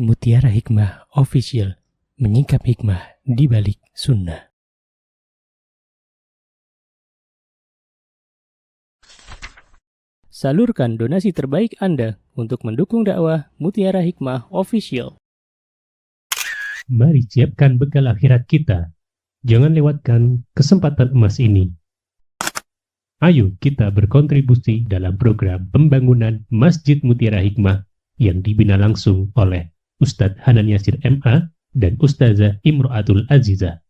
Mutiara Hikmah Official, menyingkap hikmah di balik sunnah. Salurkan donasi terbaik Anda untuk mendukung dakwah Mutiara Hikmah Official. Mari siapkan bekal akhirat kita. Jangan lewatkan kesempatan emas ini. Ayo kita berkontribusi dalam program pembangunan Masjid Mutiara Hikmah yang dibina langsung oleh Ustadz Hanan Yasir MA dan Ustazah Imro'atul Azizah.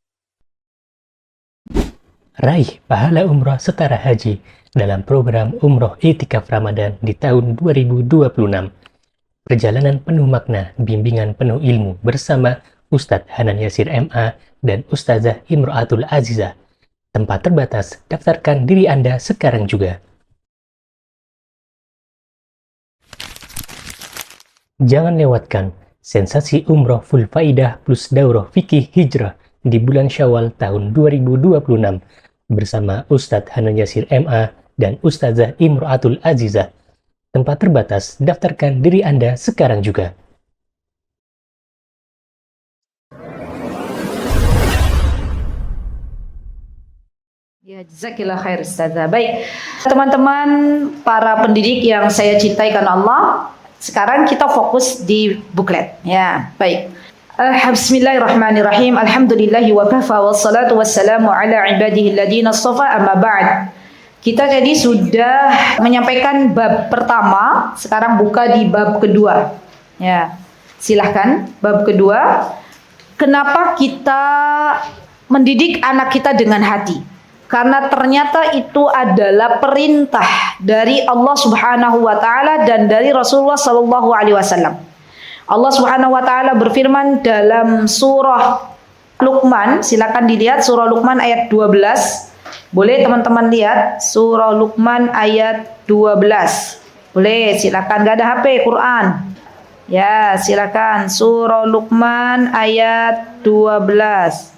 Raih pahala umroh setara haji dalam program Umroh Iktikaf Ramadan di tahun 2026. Perjalanan penuh makna, bimbingan penuh ilmu bersama Ustadz Hanan Yasir MA dan Ustazah Imro'atul Azizah. Tempat terbatas, daftarkan diri Anda sekarang juga. Jangan lewatkan sensasi umroh full faidah plus daurah fikih hijrah di bulan Syawal tahun 2026 bersama Ustadz Hanan Yasir MA dan Ustazah Imro'atul Azizah. Tempat terbatas, daftarkan diri Anda sekarang juga. Ya, jazakillah khair Ustazah. Baik, teman-teman para pendidik yang saya cintai karena Allah, sekarang kita fokus di buklet. Ya, baik. Bismillahirrahmanirrahim. Alhamdulillahi wa kafa wassalatu wassalamu ala ibadihi alladhina astafa amma ba'd. Kita tadi sudah menyampaikan bab pertama, sekarang buka di bab kedua. Ya, silahkan bab kedua. Kenapa kita mendidik anak kita dengan hati? Karena ternyata itu adalah perintah dari Allah Subhanahu wa taala dan dari Rasulullah sallallahu alaihi wasallam. Allah Subhanahu wa taala berfirman dalam surah Luqman, silakan dilihat surah Luqman ayat 12. Boleh teman-teman lihat surah Luqman ayat 12. Boleh, silakan, enggak ada HP Quran. Ya, silakan surah Luqman ayat 12.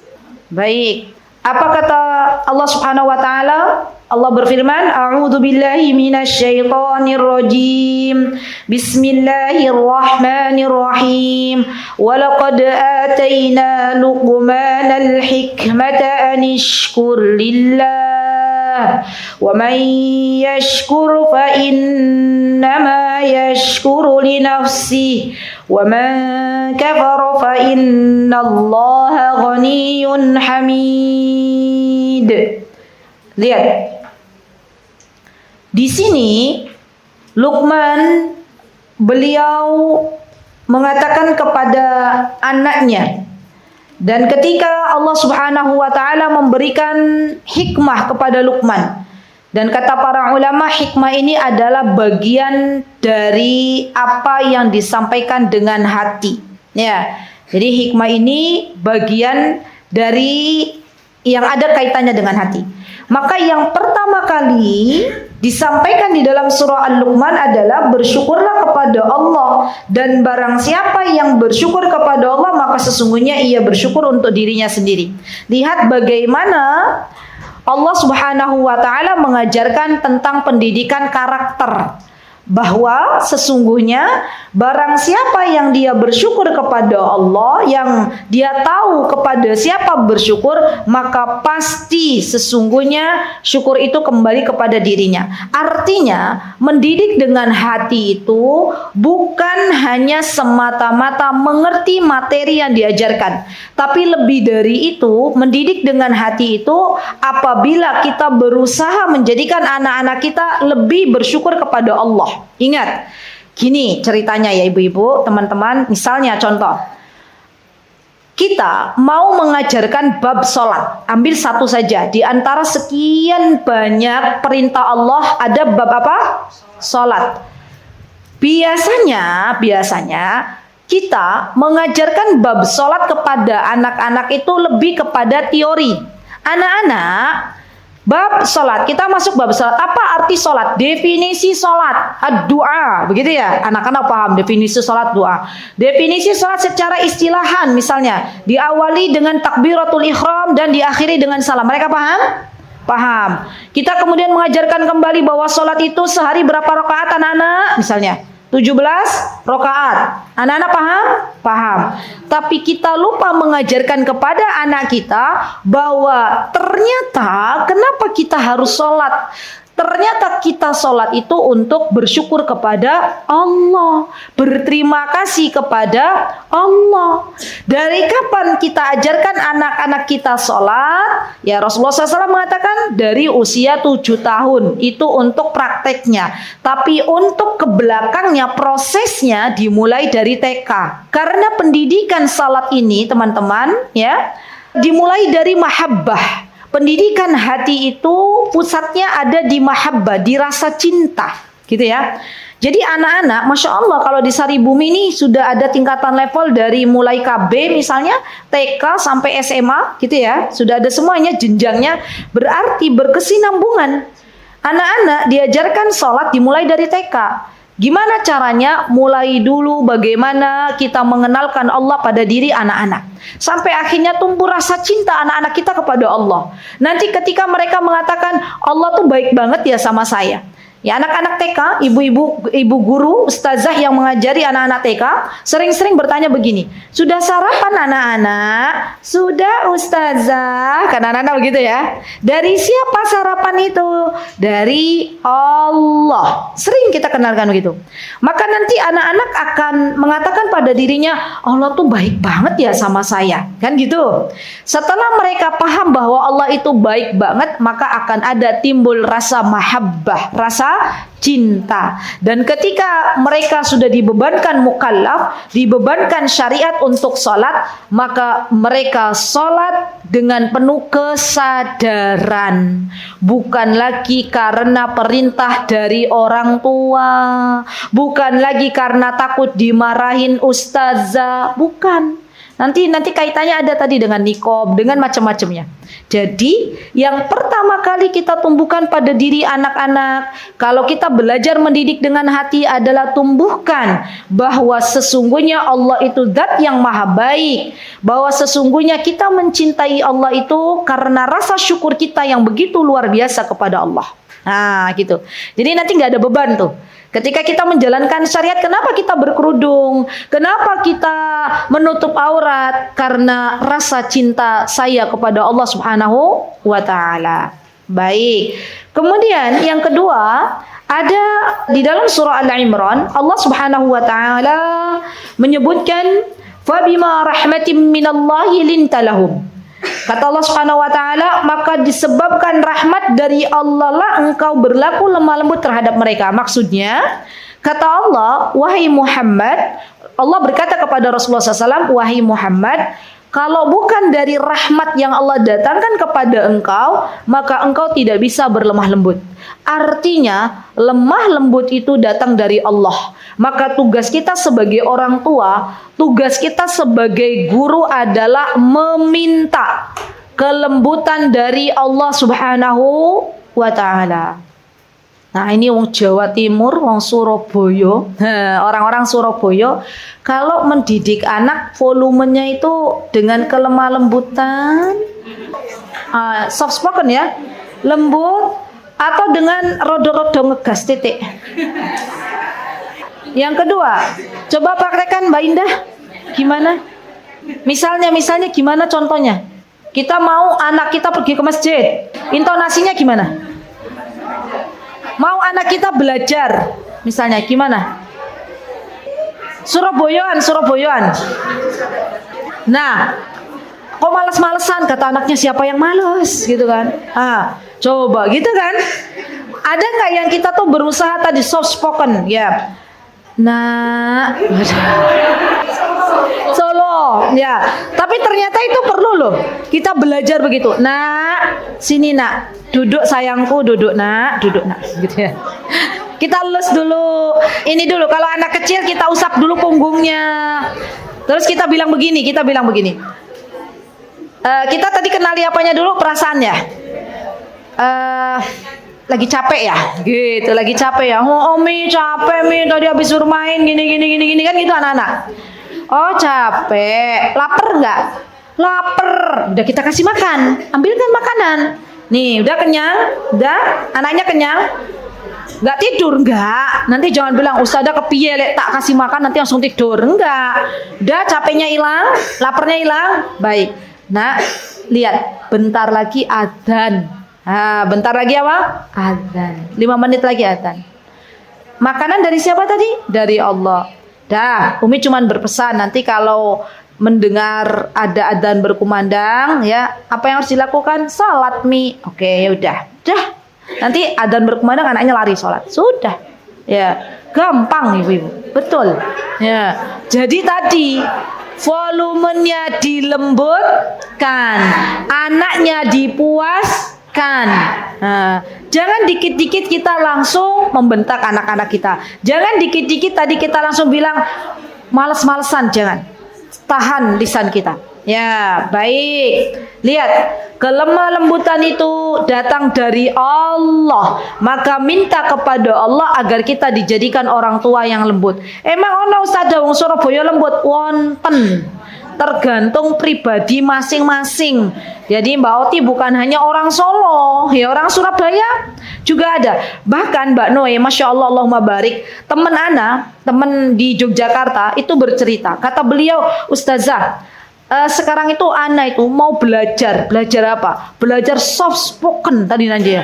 Baik. Apa kata Allah Subhanahu wa taala? Allah berfirman, "A'udzu billahi minasyaitonir rajim. Bismillahirrahmanirrahim. Wa laqad atayna Luqmanal hikmata an ishkur lillah. Wa man yashkur fa innama yashkuru li nafsihi. Wa man kafara fa innallaha ghaniyyun hamid." Lihat. Di sini Luqman beliau mengatakan kepada anaknya, dan ketika Allah Subhanahu wa taala memberikan hikmah kepada Luqman, dan kata para ulama hikmah ini adalah bagian dari apa yang disampaikan dengan hati. Ya. Jadi hikmah ini bagian dari yang ada kaitannya dengan hati. Maka yang pertama kali disampaikan di dalam surah Al-Luqman adalah bersyukurlah kepada Allah, dan barang siapa yang bersyukur kepada Allah maka sesungguhnya ia bersyukur untuk dirinya sendiri. Lihat bagaimana Allah Subhanahu wa taala mengajarkan tentang pendidikan karakter, bahwa sesungguhnya barang siapa yang dia bersyukur kepada Allah, yang dia tahu kepada siapa bersyukur, maka pasti sesungguhnya syukur itu kembali kepada dirinya. Artinya mendidik dengan hati itu bukan hanya semata-mata mengerti materi yang diajarkan, tapi lebih dari itu, mendidik dengan hati itu apabila kita berusaha menjadikan anak-anak kita lebih bersyukur kepada Allah. Ingat, gini ceritanya ya ibu-ibu, teman-teman. Misalnya contoh, kita mau mengajarkan bab sholat. Ambil satu saja. Di antara sekian banyak perintah Allah ada bab apa? Sholat. Biasanya kita mengajarkan bab sholat kepada anak-anak itu lebih kepada teori. Anak-anak, bab sholat, kita masuk bab sholat. Apa arti sholat? Definisi sholat, doa, begitu ya? Anak-anak paham definisi sholat, doa. Definisi sholat secara istilahan, misalnya diawali dengan takbiratul ihram dan diakhiri dengan salam. Mereka paham? Paham. Kita kemudian mengajarkan kembali bahwa sholat itu sehari berapa rakaat anak-anak? Misalnya 17 rakaat. Anak-anak paham? paham. Tapi kita lupa mengajarkan kepada anak kita bahwa ternyata kenapa kita harus sholat. Ternyata kita sholat itu untuk bersyukur kepada Allah, berterima kasih kepada Allah. Dari kapan kita ajarkan anak-anak kita sholat? Ya, Rasulullah SAW mengatakan dari usia 7 tahun. Itu untuk prakteknya. Tapi untuk ke belakangnya, prosesnya dimulai dari TK. Karena pendidikan sholat ini, teman-teman, ya, dimulai dari mahabbah. Pendidikan hati itu pusatnya ada di mahabbah, di rasa cinta, gitu ya. Jadi anak-anak, Masya Allah, kalau di Saribumi ini sudah ada tingkatan level dari mulai KB misalnya, TK sampai SMA, gitu ya. Sudah ada semuanya jenjangnya, berarti berkesinambungan. Anak-anak diajarkan sholat dimulai dari TK. Gimana caranya? Mulai dulu bagaimana kita mengenalkan Allah pada diri anak-anak. Sampai akhirnya tumbuh rasa cinta anak-anak kita kepada Allah. Nanti ketika mereka mengatakan Allah tuh baik banget ya sama saya. Ya, anak-anak TK, ibu guru, ustazah yang mengajari anak-anak TK sering-sering bertanya begini, sudah sarapan anak-anak? Sudah ustazah, kan anak-anak begitu ya. Dari siapa sarapan itu? Dari Allah. Sering kita kenalkan begitu. Maka nanti anak-anak akan mengatakan pada dirinya, Allah tuh baik banget ya sama saya, kan gitu. Setelah mereka paham bahwa Allah itu baik banget, maka akan ada timbul rasa mahabbah, rasa cinta. Dan ketika mereka sudah dibebankan mukallaf, dibebankan syariat untuk sholat, maka mereka sholat dengan penuh kesadaran, bukan lagi karena perintah dari orang tua, bukan lagi karena takut dimarahin ustazah, bukan. Nanti kaitannya ada tadi dengan nikob, dengan macam-macamnya. Jadi yang pertama kali kita tumbuhkan pada diri anak-anak, kalau kita belajar mendidik dengan hati adalah tumbuhkan bahwa sesungguhnya Allah itu zat yang maha baik, bahwa sesungguhnya kita mencintai Allah itu karena rasa syukur kita yang begitu luar biasa kepada Allah. Nah gitu. Jadi nanti nggak ada beban tuh. Ketika kita menjalankan syariat, kenapa kita berkerudung? Kenapa kita menutup aurat? Karena rasa cinta saya kepada Allah Subhanahu wa Ta'ala. Baik. Kemudian yang kedua, ada di dalam surah Al-Imran, Allah Subhanahu wa Ta'ala menyebutkan fabima rahmatim minallahi lintalahum. Kata Allah Subhanahu wa Ta'ala, maka disebabkan rahmat dari Allah lah engkau berlaku lemah lembut terhadap mereka. Maksudnya, kata Allah, wahai Muhammad, Allah berkata kepada Rasulullah SAW, wahai Muhammad, kalau bukan dari rahmat yang Allah datangkan kepada engkau, maka engkau tidak bisa berlemah lembut. Artinya, lemah lembut itu datang dari Allah. Maka tugas kita sebagai orang tua, tugas kita sebagai guru adalah meminta kelembutan dari Allah Subhanahu wa Ta'ala. Nah ini wong Jawa Timur, wong Surabaya, orang-orang Surabaya kalau mendidik anak volumenya itu dengan kelemah lembutan, soft spoken ya, lembut, atau dengan rodo-rodo ngegas titik. Yang kedua, coba praktekkan Mbak Indah, gimana? Misalnya gimana contohnya? Kita mau anak kita pergi ke masjid, intonasinya gimana? Mau anak kita belajar, misalnya gimana? Surabayaan. Nah, kok males-malesan? Kata anaknya, siapa yang males? Gitu kan? Coba gitu kan? Ada nggak yang kita tuh berusaha tadi soft spoken? Ya. Nah, Solo, ya. Tapi ternyata itu perlu loh. Kita belajar begitu. Nak, sini nak. Duduk sayangku, duduk nak, gitu ya. Kita lus dulu. Ini dulu. Kalau anak kecil kita usap dulu punggungnya. Terus kita bilang begini. Kita tadi kenali apanya dulu, perasaannya. Lagi capek ya, gitu. Lagi capek ya. Oh, Mi capek Mi, tadi habis suruh main gini kan gitu anak-anak. Oh capek, lapar nggak? Lapar. Udah kita kasih makan, ambilkan makanan. Nih udah kenyang, udah anaknya kenyang. Nggak tidur, enggak. Nanti jangan bilang ustazah kepiye lek tak kasih makan nanti langsung tidur. Enggak. Udah capeknya hilang, laparnya hilang. Baik. Nah, lihat, bentar lagi adzan. Nah, bentar lagi apa? Adzan. 5 menit lagi adzan. Makanan dari siapa tadi? Dari Allah. Dah, Umi cuman berpesan nanti kalau mendengar ada adzan berkumandang ya, apa yang harus dilakukan? Salat Mi. Oke, ya udah. Dah. Nanti adzan berkumandang anaknya lari sholat. Sudah. Ya, gampang ibu-ibu. Betul. Ya. Jadi tadi volumenya dilembutkan, anaknya dipuaskan. Nah, jangan dikit-dikit kita langsung membentak anak-anak kita. Jangan dikit-dikit tadi kita langsung bilang males-malesan, jangan. Tahan lisan kita. Ya, baik. Lihat, kelemah lembutan itu datang dari Allah. Maka minta kepada Allah agar kita dijadikan orang tua yang lembut. Emang ono ustazah wong Surabaya lembut? Wonten. Tergantung pribadi masing-masing. Jadi Mbak Oti bukan hanya orang Solo, ya orang Surabaya juga ada. Bahkan Mbak Noe, Masya Allah, Allahumma barik, teman di Yogyakarta itu bercerita. Kata beliau, ustazah, sekarang itu anak itu mau belajar apa? Belajar soft spoken tadi nanti ya.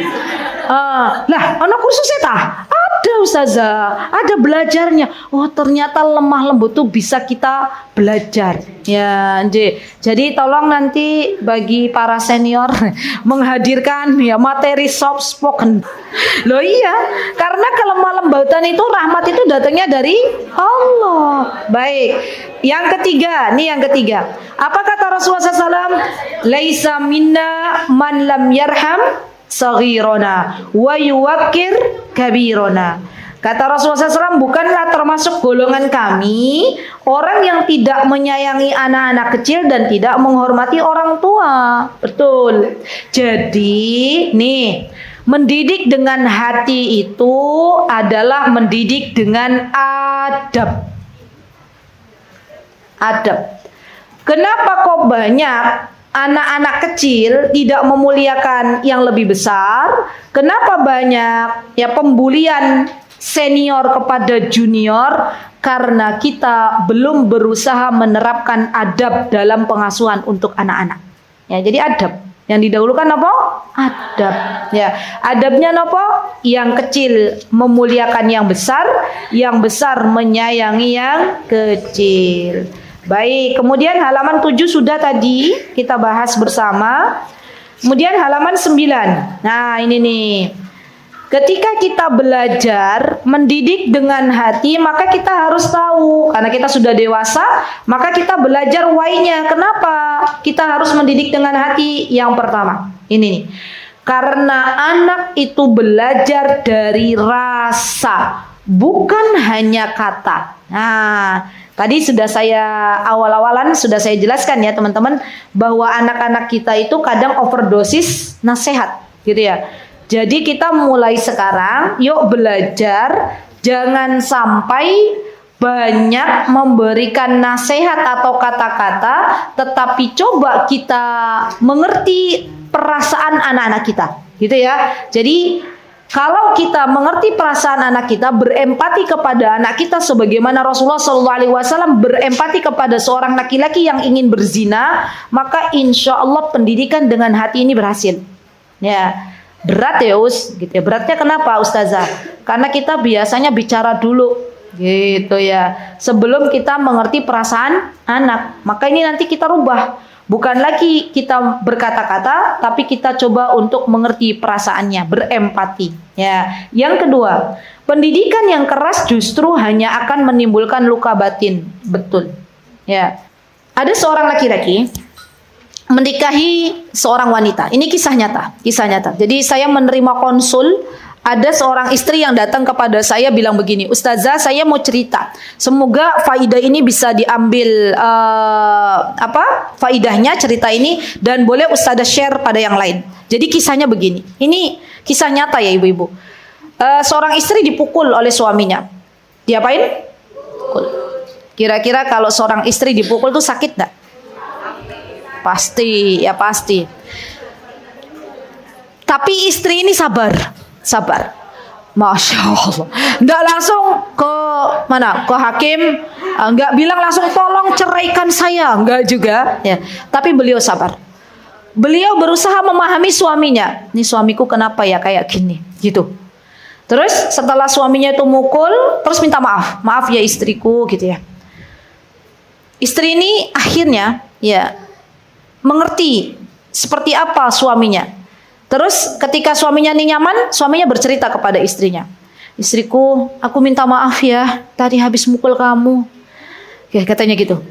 Lah, anak kursusnya tah? Ada ustazah, ada belajarnya. Oh ternyata lemah lembut tuh bisa kita belajar. Ya, jadi tolong nanti bagi para senior menghadirkan ya materi soft spoken. Loh iya, karena kelemah lembutan itu rahmat itu datangnya dari Allah. Baik. Yang ketiga. Apa kata Rasulullah SAW? Laisa minna man lam yarham saghirona wa yuwakkir kabirona. Kata Rasulullah SAW, bukanlah termasuk golongan kami orang yang tidak menyayangi anak-anak kecil dan tidak menghormati orang tua. Betul. Jadi nih, mendidik dengan hati itu adalah mendidik dengan adab. Kenapa kok banyak anak-anak kecil tidak memuliakan yang lebih besar? Kenapa banyak ya pembulian senior kepada junior? Karena kita belum berusaha menerapkan adab dalam pengasuhan untuk anak-anak. Ya, jadi adab. Yang didahulukan apa? Adab. Ya, adabnya apa? Yang kecil memuliakan yang besar menyayangi yang kecil. Baik, kemudian halaman 7 sudah tadi kita bahas bersama. Kemudian halaman 9. Nah, ini nih. Ketika kita belajar mendidik dengan hati, maka kita harus tahu, karena kita sudah dewasa, maka kita belajar why-nya. Kenapa kita harus mendidik dengan hati? Yang pertama, ini nih. Karena anak itu belajar dari rasa, bukan hanya kata. Nah, tadi sudah saya awal-awalan sudah saya jelaskan ya teman-teman, bahwa anak-anak kita itu kadang overdosis nasihat gitu ya. Jadi kita mulai sekarang yuk belajar, jangan sampai banyak memberikan nasihat atau kata-kata, tetapi coba kita mengerti perasaan anak-anak kita gitu ya. Jadi kalau kita mengerti perasaan anak kita, berempati kepada anak kita sebagaimana Rasulullah SAW berempati kepada seorang laki-laki yang ingin berzina, maka insya Allah pendidikan dengan hati ini berhasil. Ya, berat ya gitu ya. Beratnya kenapa ustazah? Karena kita biasanya bicara dulu, gitu ya, sebelum kita mengerti perasaan anak. Maka ini nanti kita rubah. Bukan lagi kita berkata-kata, tapi kita coba untuk mengerti perasaannya, berempati. Ya. Yang kedua, pendidikan yang keras justru hanya akan menimbulkan luka batin. Betul. Ya. Ada seorang laki-laki menikahi seorang wanita. Ini kisah nyata. Jadi saya menerima konsul. Ada seorang istri yang datang kepada saya bilang begini, ustazah saya mau cerita, semoga faidah ini bisa diambil faidahnya cerita ini, dan boleh ustazah share pada yang lain. Jadi kisahnya begini, ini kisah nyata ya ibu-ibu. Seorang istri dipukul oleh suaminya. Diapain? Pukul. Kira-kira kalau seorang istri dipukul tuh sakit enggak? Pasti. Tapi istri ini sabar. Masya Allah. Nggak langsung ke mana? Ke hakim. Nggak bilang langsung tolong ceraikan saya. Nggak juga. Ya. Tapi beliau sabar. Beliau berusaha memahami suaminya. Ini suamiku kenapa ya kayak gini? Gitu. Terus setelah suaminya itu mukul, terus minta maaf. Maaf ya istriku gitu ya. Istri ini akhirnya ya mengerti seperti apa suaminya. Terus ketika suaminya ini nyaman, suaminya bercerita kepada istrinya. Istriku, aku minta maaf ya, tadi habis mukul kamu. Ya, katanya gitu.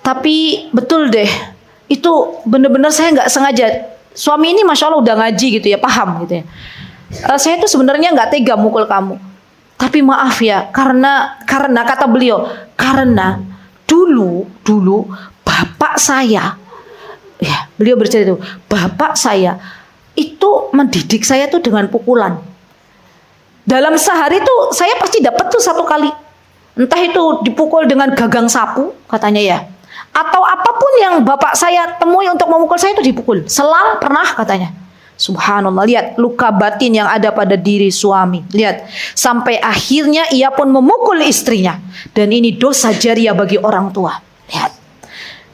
Tapi betul deh, itu benar-benar saya nggak sengaja. Suami ini Masya Allah udah ngaji gitu ya, paham gitu ya. Saya tuh sebenarnya nggak tega mukul kamu. Tapi maaf ya, karena kata beliau, karena dulu bapak saya, ya beliau bercerita itu, bapak saya itu mendidik saya tuh dengan pukulan. Dalam sehari tuh saya pasti dapat tuh 1 kali. Entah itu dipukul dengan gagang sapu katanya ya. Atau apapun yang bapak saya temui untuk memukul saya itu dipukul. Selang pernah katanya. Subhanallah, lihat luka batin yang ada pada diri suami. Lihat, sampai akhirnya ia pun memukul istrinya. Dan ini dosa jariah bagi orang tua. Lihat.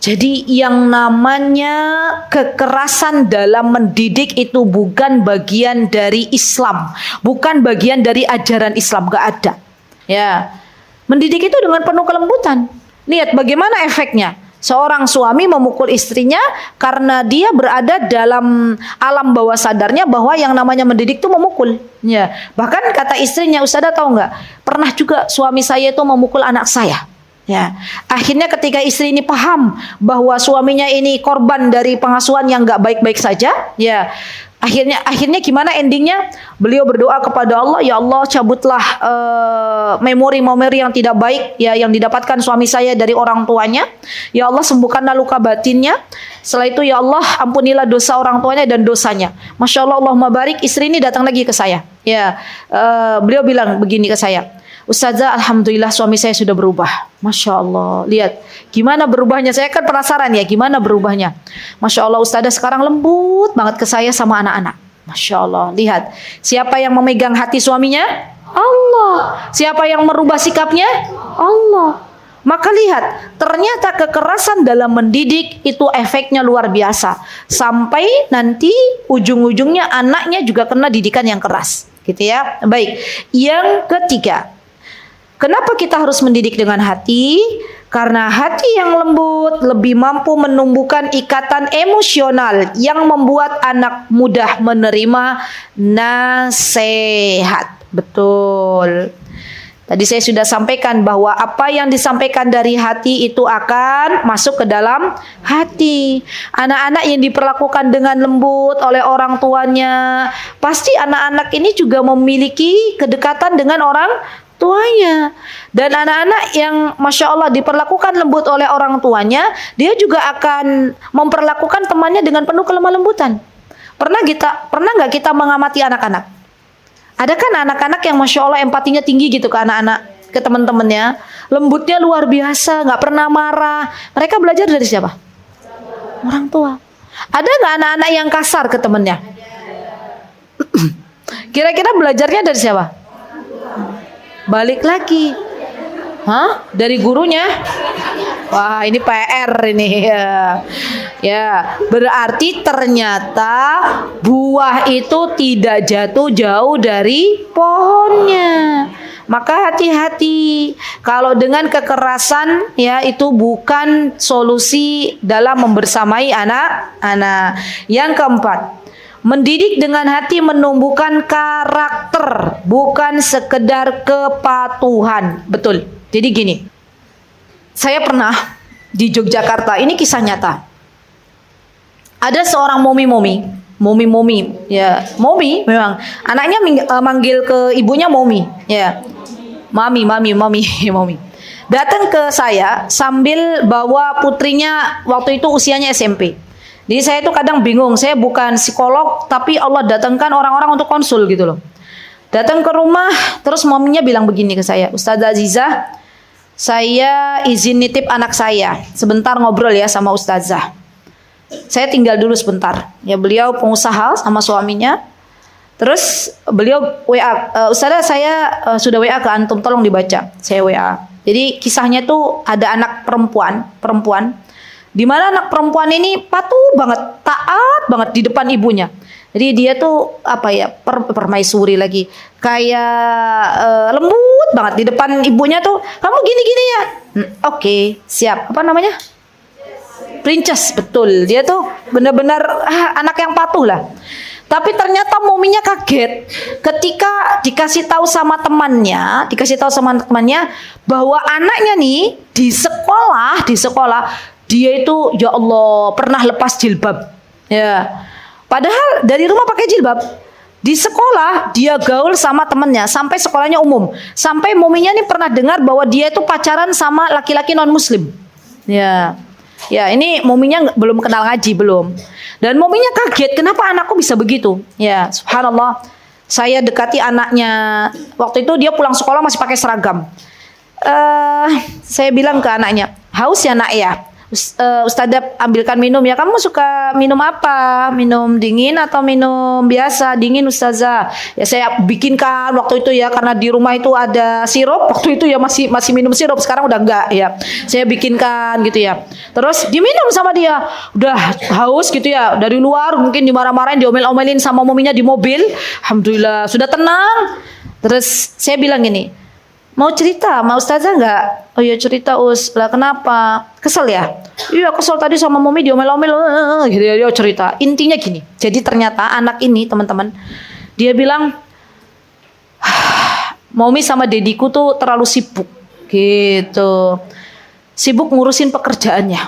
Jadi yang namanya kekerasan dalam mendidik itu bukan bagian dari Islam, bukan bagian dari ajaran Islam, gak ada. Ya, mendidik itu dengan penuh kelembutan. Lihat bagaimana efeknya. Seorang suami memukul istrinya karena dia berada dalam alam bawah sadarnya bahwa yang namanya mendidik itu memukul. Ya, bahkan kata istrinya, Ustazah tahu nggak? Pernah juga suami saya itu memukul anak saya. Ya, akhirnya ketika istri ini paham bahwa suaminya ini korban dari pengasuhan yang nggak baik-baik saja, ya akhirnya gimana endingnya? Beliau berdoa kepada Allah, ya Allah cabutlah memori-memori yang tidak baik ya yang didapatkan suami saya dari orang tuanya. Ya Allah sembuhkanlah luka batinnya. Setelah itu ya Allah ampunilah dosa orang tuanya dan dosanya. Masya Allah, Allahumma barik. Istri ini datang lagi ke saya. Ya, beliau bilang begini ke saya. Ustazah, alhamdulillah suami saya sudah berubah. Masya Allah, lihat gimana berubahnya. Saya kan penasaran ya gimana berubahnya. Masya Allah, Ustazah sekarang lembut banget ke saya sama anak-anak. Masya Allah, lihat siapa yang memegang hati suaminya? Allah. Siapa yang merubah sikapnya? Allah. Maka lihat, ternyata kekerasan dalam mendidik itu efeknya luar biasa. Sampai nanti ujung-ujungnya anaknya juga kena didikan yang keras. Gitu ya. Baik, yang ketiga, kenapa kita harus mendidik dengan hati? Karena hati yang lembut lebih mampu menumbuhkan ikatan emosional yang membuat anak mudah menerima nasihat. Betul. Tadi saya sudah sampaikan bahwa apa yang disampaikan dari hati itu akan masuk ke dalam hati. Anak-anak yang diperlakukan dengan lembut oleh orang tuanya, pasti anak-anak ini juga memiliki kedekatan dengan orang tuanya. Dan anak-anak yang Masya Allah diperlakukan lembut oleh orang tuanya, dia juga akan memperlakukan temannya dengan penuh kelemah lembutan. Pernah nggak kita mengamati anak-anak? Ada kan anak-anak yang Masya Allah empatinya tinggi gitu ke anak-anak, ke teman-temannya, lembutnya luar biasa, nggak pernah marah. Mereka belajar dari siapa? Orang tua. Ada nggak anak-anak yang kasar ke temannya? Kira-kira belajarnya dari siapa? Balik lagi, dari gurunya. Wah, ini PR ini ya. Ya, berarti ternyata buah itu tidak jatuh jauh dari pohonnya. Maka hati-hati kalau dengan kekerasan ya itu bukan solusi dalam membersamai anak-anak. Yang keempat, mendidik dengan hati menumbuhkan karakter, bukan sekedar kepatuhan. Betul. Jadi gini, saya pernah di Yogyakarta, ini kisah nyata. Ada seorang momi, ya, momi memang. Anaknya manggil ke ibunya momi, ya, mami. Datang ke saya sambil bawa putrinya waktu itu usianya SMP. Jadi saya itu kadang bingung, saya bukan psikolog, tapi Allah datangkan orang-orang untuk konsul gitu loh. Datang ke rumah, terus maminya bilang begini ke saya, Ustazah Azizah, saya izin nitip anak saya, sebentar ngobrol ya sama Ustazah. Saya tinggal dulu sebentar. Ya beliau pengusaha sama suaminya. Terus beliau WA, Ustazah saya sudah WA ke antum, tolong dibaca. Saya WA. Jadi kisahnya tuh ada anak perempuan, di mana anak perempuan ini patuh banget, taat banget di depan ibunya. Jadi dia tuh permaisuri lagi, kayak lembut banget di depan ibunya tuh. Kamu gini-gini ya, oke, siap. Apa namanya? Princess, betul. Dia tuh benar-benar anak yang patuh lah. Tapi ternyata mominya kaget ketika dikasih tahu sama temannya bahwa anaknya nih di sekolah dia itu ya Allah pernah lepas jilbab. Ya. Padahal dari rumah pakai jilbab. Di sekolah dia gaul sama temannya sampai sekolahnya umum. Sampai mominya nih pernah dengar bahwa dia itu pacaran sama laki-laki non muslim. Ya. Ya, ini mominya belum kenal ngaji, belum. Dan mominya kaget, kenapa anakku bisa begitu? Ya, subhanallah. Saya dekati anaknya. Waktu itu dia pulang sekolah masih pakai seragam. Saya bilang ke anaknya, haus ya nak ya? Ustadzah ambilkan minum ya. Kamu suka minum apa? Minum dingin atau minum biasa? Dingin Ustazah. Ya saya bikinkan waktu itu ya, karena di rumah itu ada sirup. Waktu itu ya masih minum sirup, sekarang udah enggak ya. Saya bikinkan gitu ya. Terus diminum sama dia. Udah haus gitu ya. Dari luar mungkin dimarah-marahin, diomel-omelin sama mominya di mobil. Alhamdulillah sudah tenang. Terus saya bilang gini, mau cerita sama Ustazah enggak? Oh iya cerita Us. Lah kenapa? Kesel ya? Iya kesel tadi sama Momi diomel-omel gitu ya, dia cerita. Intinya gini. Jadi ternyata anak ini teman-teman, dia bilang Momi sama dediku tuh terlalu sibuk gitu. Sibuk ngurusin pekerjaannya.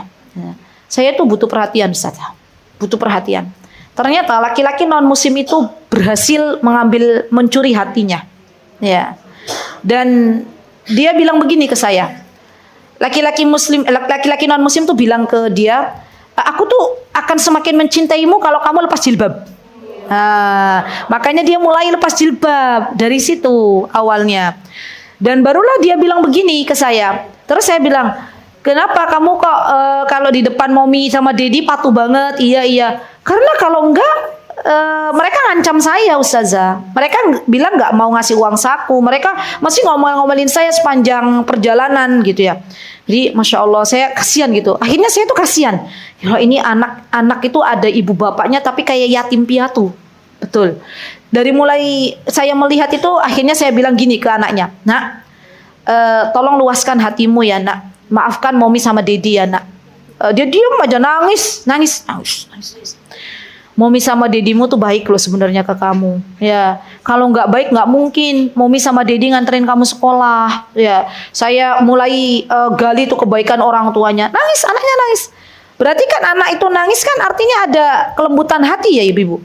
Saya tuh butuh perhatian Ustazah. Butuh perhatian. Ternyata laki-laki non muslim itu berhasil mencuri hatinya. Ya. Dan dia bilang begini ke saya, laki-laki non muslim tuh bilang ke dia, aku tuh akan semakin mencintaimu kalau kamu lepas jilbab. Makanya dia mulai lepas jilbab dari situ awalnya. Dan barulah dia bilang begini ke saya. Terus saya bilang, kenapa kamu kok kalau di depan Momi sama Dedi patuh banget? Iya. Karena kalau enggak mereka ngancam saya Ustazah. Mereka bilang nggak mau ngasih uang saku. Mereka masih ngomel-ngomelin saya sepanjang perjalanan gitu ya. Jadi Masya Allah saya kasihan gitu. Akhirnya saya tuh kasihan. Ya ini anak itu ada ibu bapaknya tapi kayak yatim piatu. Betul. Dari mulai saya melihat itu, akhirnya saya bilang gini ke anaknya, nak, tolong luaskan hatimu ya nak. Maafkan Momi sama Dedi ya nak. Dia diam aja nangis. Momi sama Dedimu tuh baik loh sebenarnya ke kamu. Ya, kalau nggak baik nggak mungkin Momi sama Dedi nganterin kamu sekolah. Ya, saya mulai gali tuh kebaikan orang tuanya. Anaknya nangis. Berarti kan anak itu nangis kan artinya ada kelembutan hati ya ibu-ibu.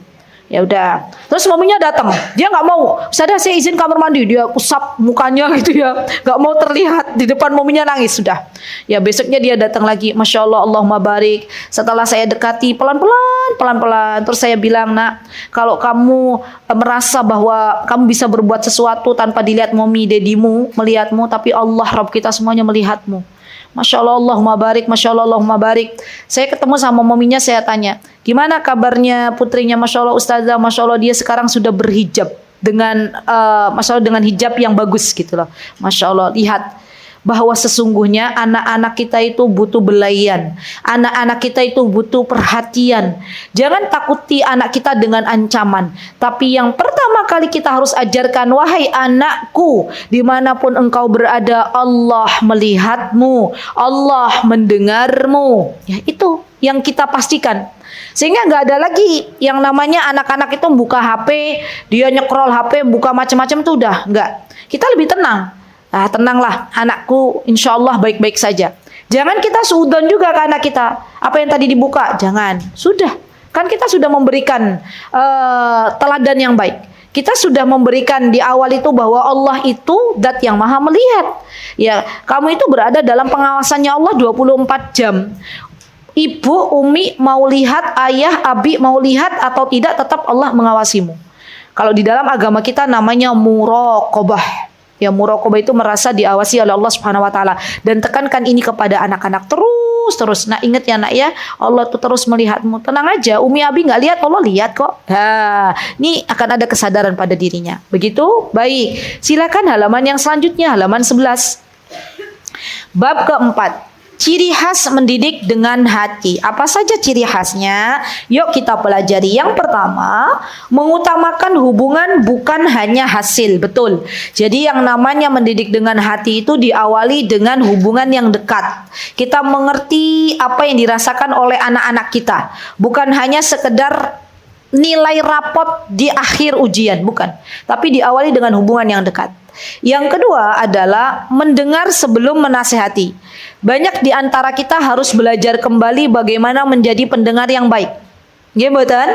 Ya udah. Terus mominya datang. Dia nggak mau. Ustazah saya izin kamar mandi. Dia usap mukanya gitu ya. Nggak mau terlihat di depan mominya nangis sudah. Ya besoknya dia datang lagi. Masya Allah, Allahumma barik. Setelah saya dekati pelan-pelan. Terus saya bilang, nak, kalau kamu merasa bahwa kamu bisa berbuat sesuatu tanpa dilihat Momi, Dedimu melihatmu, tapi Allah Rabb kita semuanya melihatmu. Masya Allah, Allahumma barik, Masya Allah, Allahumma barik. Saya ketemu sama mominya, saya tanya, gimana kabarnya putrinya? Masya Allah Ustazah, Masya Allah dia sekarang sudah berhijab dengan Masya Allah dengan hijab yang bagus gitu loh. Masya Allah, lihat bahwa sesungguhnya anak-anak kita itu butuh belayan, anak-anak kita itu butuh perhatian. Jangan takuti anak kita dengan ancaman, tapi yang pertama kali kita harus ajarkan, wahai anakku, dimanapun engkau berada, Allah melihatmu, Allah mendengarmu. Ya itu yang kita pastikan. Sehingga nggak ada lagi yang namanya anak-anak itu buka HP, dia nyekrol HP, buka macam-macam, tuh udah nggak. Kita lebih tenang. Tenanglah anakku, insya Allah baik-baik saja. Jangan kita suudon juga ke anak kita. Apa yang tadi dibuka, jangan. Sudah, kan kita sudah memberikan teladan yang baik. Kita sudah memberikan di awal itu bahwa Allah itu zat yang maha melihat. Ya, kamu itu berada dalam pengawasannya Allah 24 jam. Ibu, umi mau lihat, ayah, abi mau lihat atau tidak, tetap Allah mengawasimu. Kalau di dalam agama kita namanya muraqabah. Ya, muraqabah itu merasa diawasi oleh Allah Subhanahu wa taala. Dan tekankan ini kepada anak-anak terus terus. Nah, ingat ya nak ya, Allah tuh terus melihatmu. Tenang aja, Umi Abi nggak lihat, Allah lihat kok. Nah, ini akan ada kesadaran pada dirinya. Begitu? Baik. Silakan halaman yang selanjutnya, halaman 11. Bab keempat, ciri khas mendidik dengan hati. Apa saja ciri khasnya? Yuk kita pelajari. Yang pertama, mengutamakan hubungan bukan hanya hasil. Betul. Jadi yang namanya mendidik dengan hati itu diawali dengan hubungan yang dekat. Kita mengerti apa yang dirasakan oleh anak-anak kita. Bukan hanya sekedar nilai rapot di akhir ujian. Bukan. Tapi diawali dengan hubungan yang dekat. Yang kedua adalah mendengar sebelum menasehati. Banyak di antara kita harus belajar kembali bagaimana menjadi pendengar yang baik. Nggih mboten?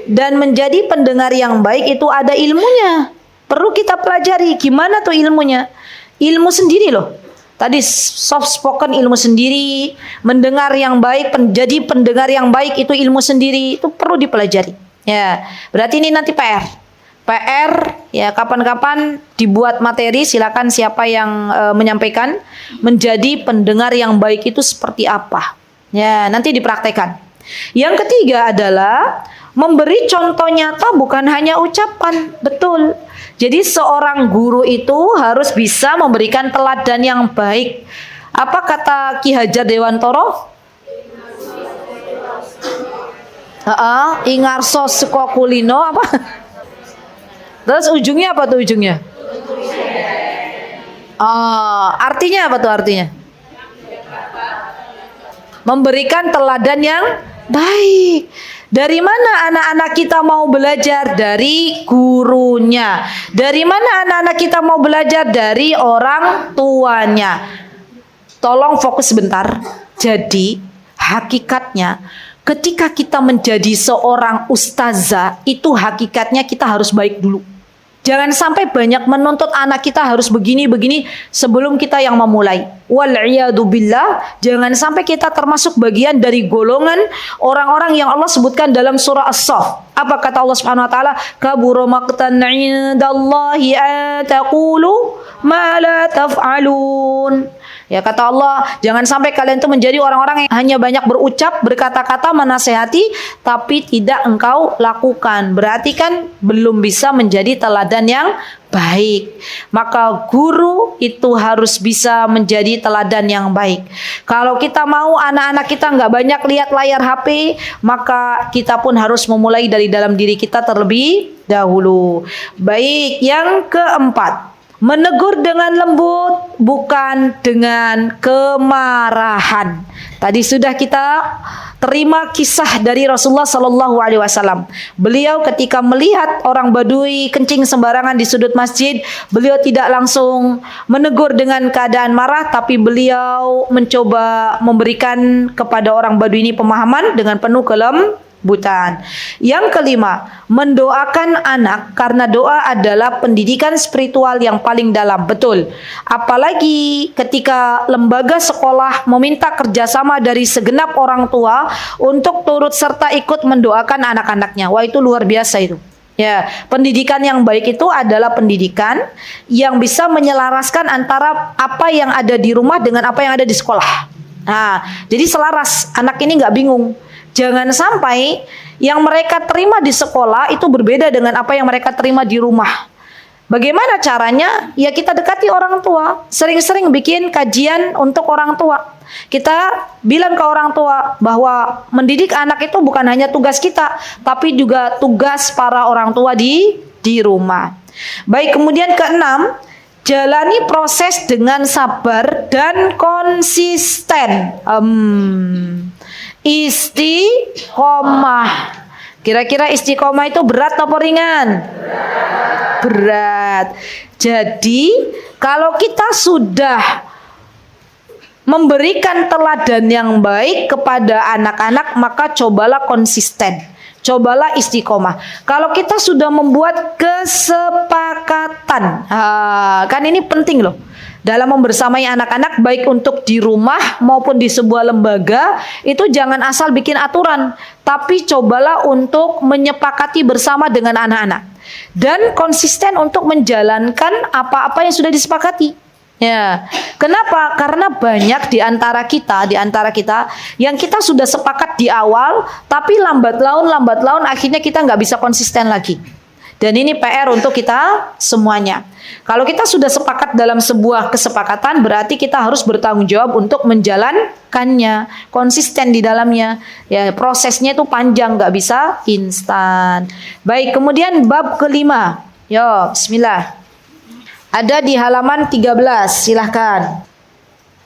Dan menjadi pendengar yang baik itu ada ilmunya. Perlu kita pelajari gimana tuh ilmunya. Ilmu sendiri loh. Tadi soft spoken ilmu sendiri, mendengar yang baik, menjadi pendengar yang baik itu ilmu sendiri, itu perlu dipelajari. Ya, berarti ini nanti PR ya, kapan-kapan dibuat materi, silakan siapa yang menyampaikan menjadi pendengar yang baik itu seperti apa. Ya, nanti dipraktekkan. Yang ketiga adalah memberi contoh nyata bukan hanya ucapan. Betul. Jadi seorang guru itu harus bisa memberikan teladan yang baik. Apa kata Ki Hajar Dewantoro? Ingarso seko kulino apa? Terus ujungnya apa tuh ujungnya? Artinya apa tuh artinya? Memberikan teladan yang baik. Dari mana anak-anak kita mau belajar? Dari gurunya. Dari mana anak-anak kita mau belajar? Dari orang tuanya. Tolong fokus sebentar. Jadi hakikatnya ketika kita menjadi seorang ustazah, itu hakikatnya kita harus baik dulu. Jangan sampai banyak menuntut anak kita harus begini-begini sebelum kita yang memulai. Wal'iyadu billah, jangan sampai kita termasuk bagian dari golongan orang-orang yang Allah sebutkan dalam surah As-Saff. Apa kata Allah Subhanahu wa taala? Kabura maqtan 'indallahi an taqulu ma la taf'alun. Ya kata Allah, jangan sampai kalian itu menjadi orang-orang yang hanya banyak berucap, berkata-kata, menasehati, tapi tidak engkau lakukan. Berarti kan belum bisa menjadi teladan yang baik. Maka guru itu harus bisa menjadi teladan yang baik. Kalau kita mau anak-anak kita nggak banyak lihat layar HP, maka kita pun harus memulai dari dalam diri kita terlebih dahulu. Baik, yang keempat. Menegur dengan lembut, bukan dengan kemarahan. Tadi sudah kita terima kisah dari Rasulullah Sallallahu Alaihi Wasallam. Beliau ketika melihat orang Badui kencing sembarangan di sudut masjid, beliau tidak langsung menegur dengan keadaan marah, tapi beliau mencoba memberikan kepada orang Badui ini pemahaman dengan penuh kelembutan. Yang kelima, mendoakan anak, karena doa adalah pendidikan spiritual yang paling dalam. Betul. Apalagi ketika lembaga sekolah meminta kerjasama dari segenap orang tua untuk turut serta ikut mendoakan anak-anaknya. Wah, itu luar biasa itu. Ya, pendidikan yang baik itu adalah pendidikan yang bisa menyelaraskan antara apa yang ada di rumah dengan apa yang ada di sekolah. Nah, jadi selaras, anak ini nggak bingung. Jangan sampai yang mereka terima di sekolah itu berbeda dengan apa yang mereka terima di rumah. Bagaimana caranya? Ya kita dekati orang tua. Sering-sering bikin kajian untuk orang tua. Kita bilang ke orang tua bahwa mendidik anak itu bukan hanya tugas kita, tapi juga tugas para orang tua di rumah. Baik, kemudian keenam, jalani proses dengan sabar dan konsisten. Istiqomah. Kira-kira istiqomah itu berat atau ringan? Berat. Jadi kalau kita sudah memberikan teladan yang baik kepada anak-anak, maka cobalah konsisten. Cobalah istiqomah. Kalau kita sudah membuat kesepakatan, kan ini penting loh. Dalam membersamai anak-anak, baik untuk di rumah maupun di sebuah lembaga, itu jangan asal bikin aturan, tapi cobalah untuk menyepakati bersama dengan anak-anak dan konsisten untuk menjalankan apa-apa yang sudah disepakati. Ya, kenapa? Karena banyak di antara kita yang kita sudah sepakat di awal, tapi lambat laun akhirnya kita nggak bisa konsisten lagi. Dan ini PR untuk kita semuanya. Kalau kita sudah sepakat dalam sebuah kesepakatan, berarti kita harus bertanggung jawab untuk menjalankannya, konsisten di dalamnya. Ya, prosesnya itu panjang, nggak bisa instan. Baik, kemudian bab kelima. Yo, bismillah. Ada di halaman 13, silahkan.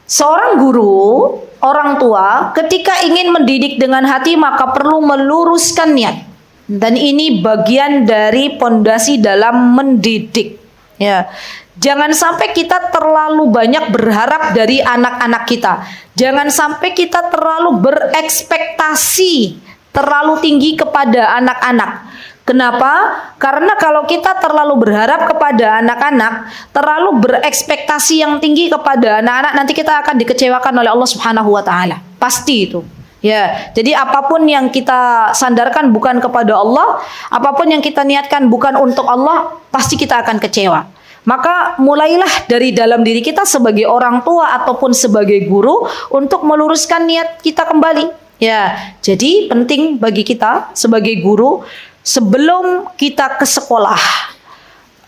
Seorang guru, orang tua, ketika ingin mendidik dengan hati maka perlu meluruskan niat. Dan ini bagian dari pondasi dalam mendidik. Ya, jangan sampai kita terlalu banyak berharap dari anak-anak kita. Jangan sampai kita terlalu berekspektasi terlalu tinggi kepada anak-anak. Kenapa? Karena kalau kita terlalu berharap kepada anak-anak, terlalu berekspektasi yang tinggi kepada anak-anak, nanti kita akan dikecewakan oleh Allah Subhanahu wa taala. Pasti itu. Ya, jadi apapun yang kita sandarkan bukan kepada Allah, apapun yang kita niatkan bukan untuk Allah, pasti kita akan kecewa. Maka mulailah dari dalam diri kita sebagai orang tua ataupun sebagai guru untuk meluruskan niat kita kembali. Ya, jadi penting bagi kita sebagai guru, sebelum kita ke sekolah,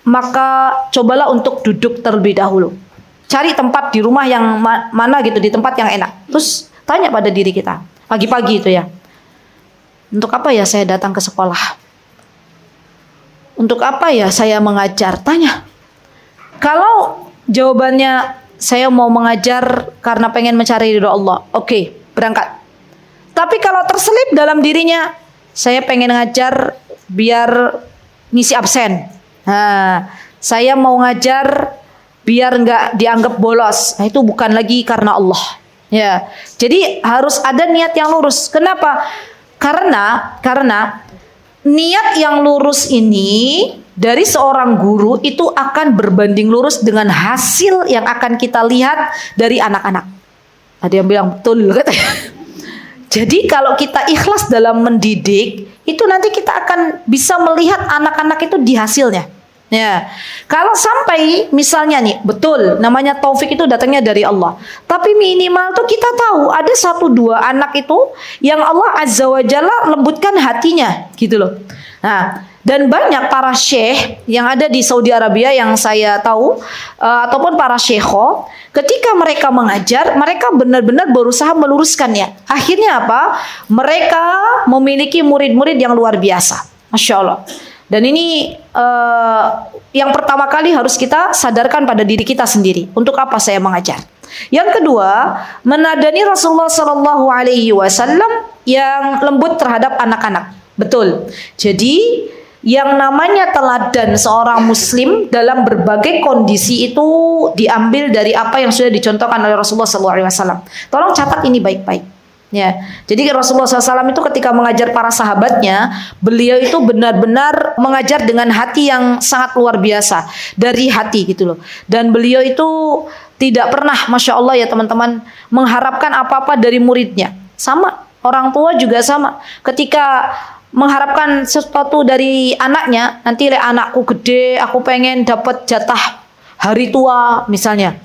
maka cobalah untuk duduk terlebih dahulu. Cari tempat di rumah yang mana gitu, di tempat yang enak. Terus tanya pada diri kita, pagi-pagi itu ya, untuk apa ya saya datang ke sekolah? Untuk apa ya saya mengajar? Tanya. Kalau jawabannya saya mau mengajar karena pengen mencari ridho Allah, oke, berangkat. Tapi kalau terselip dalam dirinya, saya pengen ngajar biar ngisi absen. Nah, saya mau ngajar biar nggak dianggap bolos. Nah, itu bukan lagi karena Allah. Ya, jadi harus ada niat yang lurus. Kenapa? Karena niat yang lurus ini dari seorang guru itu akan berbanding lurus dengan hasil yang akan kita lihat dari anak-anak. Ada yang bilang betul katanya. Jadi kalau kita ikhlas dalam mendidik, itu nanti kita akan bisa melihat anak-anak itu di hasilnya. Ya, kalau sampai misalnya nih, betul namanya taufik itu datangnya dari Allah. Tapi minimal tuh kita tahu ada 1-2 anak itu yang Allah Azza wa Jalla lembutkan hatinya, gitu loh. Nah, dan banyak para syekh yang ada di Saudi Arabia yang saya tahu, ataupun para syekho, ketika mereka mengajar, mereka benar-benar berusaha meluruskannya. Akhirnya apa? Mereka memiliki murid-murid yang luar biasa. Masya Allah. Dan ini yang pertama kali harus kita sadarkan pada diri kita sendiri. Untuk apa saya mengajar? Yang kedua, menadani Rasulullah Sallallahu Alaihi Wasallam yang lembut terhadap anak-anak. Betul. Jadi yang namanya teladan seorang muslim dalam berbagai kondisi itu diambil dari apa yang sudah dicontohkan oleh Rasulullah SAW. Tolong catat ini baik-baik. Ya, jadi Rasulullah SAW itu ketika mengajar para sahabatnya, beliau itu benar-benar mengajar dengan hati yang sangat luar biasa, dari hati gitu loh. Dan beliau itu tidak pernah, masya Allah ya teman-teman, mengharapkan apa-apa dari muridnya. Sama, orang tua juga sama. Ketika mengharapkan sesuatu dari anaknya, nanti anakku gede, aku pengen dapat jatah hari tua misalnya.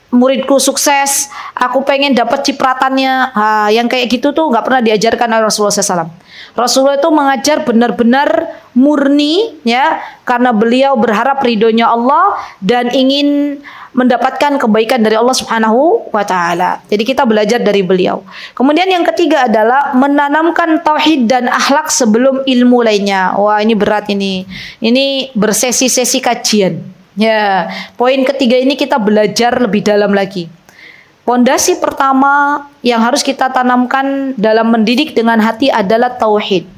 Muridku sukses, aku pengen dapat cipratannya. Yang kayak gitu tuh nggak pernah diajarkan oleh Rasulullah SAW. Rasulullah itu mengajar benar-benar murni, ya, karena beliau berharap ridhonya Allah dan ingin mendapatkan kebaikan dari Allah Subhanahu wa taala. Jadi kita belajar dari beliau. Kemudian yang ketiga adalah menanamkan tauhid dan akhlak sebelum ilmu lainnya. Wah, ini berat ini. Ini bersesi-sesi kajian. Ya, poin ketiga ini kita belajar lebih dalam lagi. Pondasi pertama yang harus kita tanamkan dalam mendidik dengan hati adalah tauhid.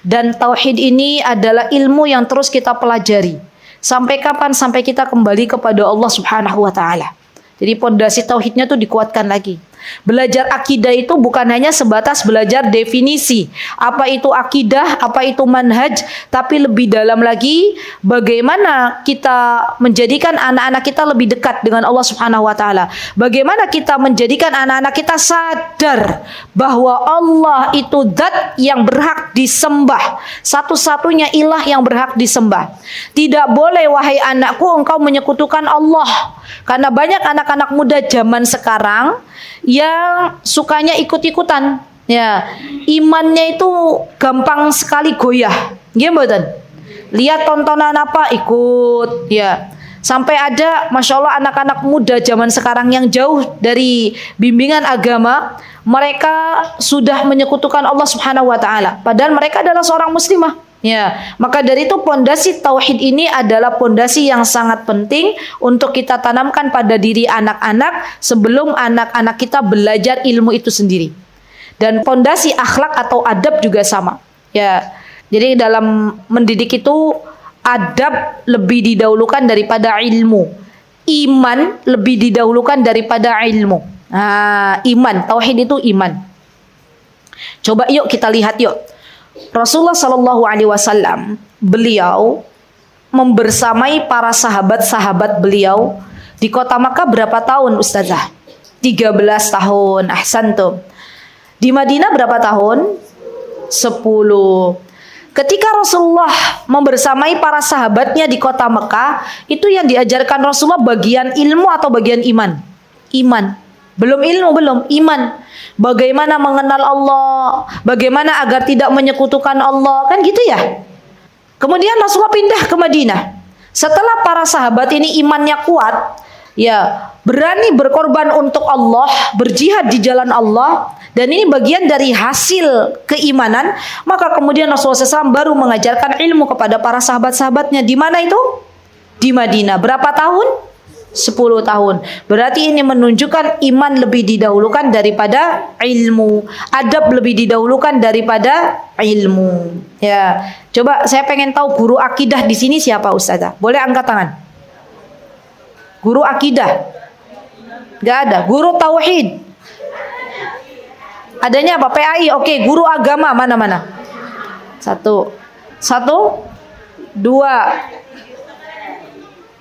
Dan tauhid ini adalah ilmu yang terus kita pelajari. Sampai kapan? Sampai kita kembali kepada Allah Subhanahu wa taala. Jadi pondasi tauhidnya tuh dikuatkan lagi. Belajar akidah itu bukan hanya sebatas belajar definisi, apa itu akidah, apa itu manhaj, tapi lebih dalam lagi bagaimana kita menjadikan anak-anak kita lebih dekat dengan Allah Subhanahu wa taala. Bagaimana kita menjadikan anak-anak kita sadar bahwa Allah itu zat yang berhak disembah, satu-satunya ilah yang berhak disembah. Tidak boleh wahai anakku engkau menyekutukan Allah. Karena banyak anak-anak muda zaman sekarang yang sukanya ikut-ikutan, ya, imannya itu gampang sekali goyah, gimana? Lihat tontonan apa ikut, ya. Sampai ada, masya Allah, anak-anak muda zaman sekarang yang jauh dari bimbingan agama, mereka sudah menyekutukan Allah Subhanahu wa taala, padahal mereka adalah seorang muslimah. Ya, maka dari itu pondasi tauhid ini adalah pondasi yang sangat penting untuk kita tanamkan pada diri anak-anak sebelum anak-anak kita belajar ilmu itu sendiri. Dan pondasi akhlak atau adab juga sama. Ya, jadi dalam mendidik itu adab lebih didahulukan daripada ilmu. Iman lebih didahulukan daripada ilmu. Nah, iman, tauhid itu iman. Coba yuk kita lihat yuk. Rasulullah Shallallahu Alaihi Wasallam beliau membersamai para sahabat-sahabat beliau di kota Makkah berapa tahun Ustazah? 13 tahun. Ahsantum. Di Madinah berapa tahun? 10. Ketika Rasulullah membersamai para sahabatnya di kota Makkah, itu yang diajarkan Rasulullah bagian ilmu atau bagian iman? Iman. Belum ilmu, belum iman. Bagaimana mengenal Allah, bagaimana agar tidak menyekutukan Allah, kan gitu ya. Kemudian Rasulullah pindah ke Madinah. Setelah para sahabat ini imannya kuat, ya, berani berkorban untuk Allah, berjihad di jalan Allah, dan ini bagian dari hasil keimanan, maka kemudian Rasulullah SAW baru mengajarkan ilmu kepada para sahabat-sahabatnya. Di mana itu? Di Madinah. Berapa tahun? 10 tahun. Berarti ini menunjukkan iman lebih didahulukan daripada ilmu, adab lebih didahulukan daripada ilmu. Ya, coba saya pengen tahu guru akidah di sini siapa Ustazah? Boleh angkat tangan. Guru akidah? Gak ada. Guru tauhid? Adanya apa? PAI. Oke, guru agama mana-mana? Satu, 2,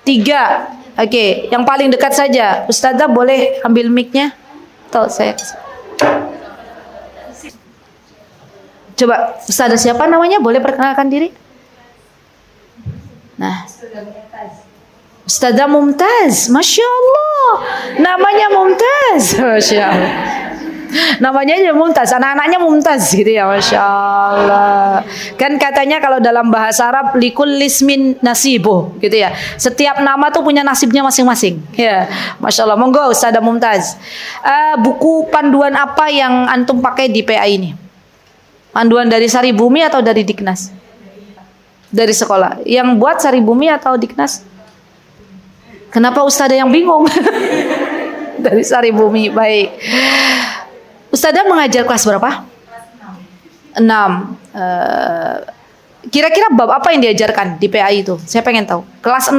3. Oke, yang paling dekat saja. Ustazah boleh ambil mic-nya? Atau saya? Coba, Ustazah siapa namanya? Boleh perkenalkan diri? Nah, Ustazah Mumtaz. Masya Allah. Namanya Mumtaz. Masya Allah. Namanya aja Mumtaz, anak-anaknya Mumtaz gitu ya, Masya Allah. Kan katanya kalau dalam bahasa Arab likul lismin nasibuh gitu ya. Setiap nama tuh punya nasibnya masing-masing. Ya, Masya Allah. Monggo Ustazah Mumtaz. Buku panduan apa yang antum pakai di PA ini? Panduan dari Sari Bumi atau dari Diknas? Dari sekolah. Yang buat Sari Bumi atau Diknas? Kenapa Ustazah yang bingung? Dari Sari Bumi, baik. Ustazah mengajar kelas berapa? 6. Kira-kira bab apa yang diajarkan di PAI itu? Saya pengen tahu. Kelas 6.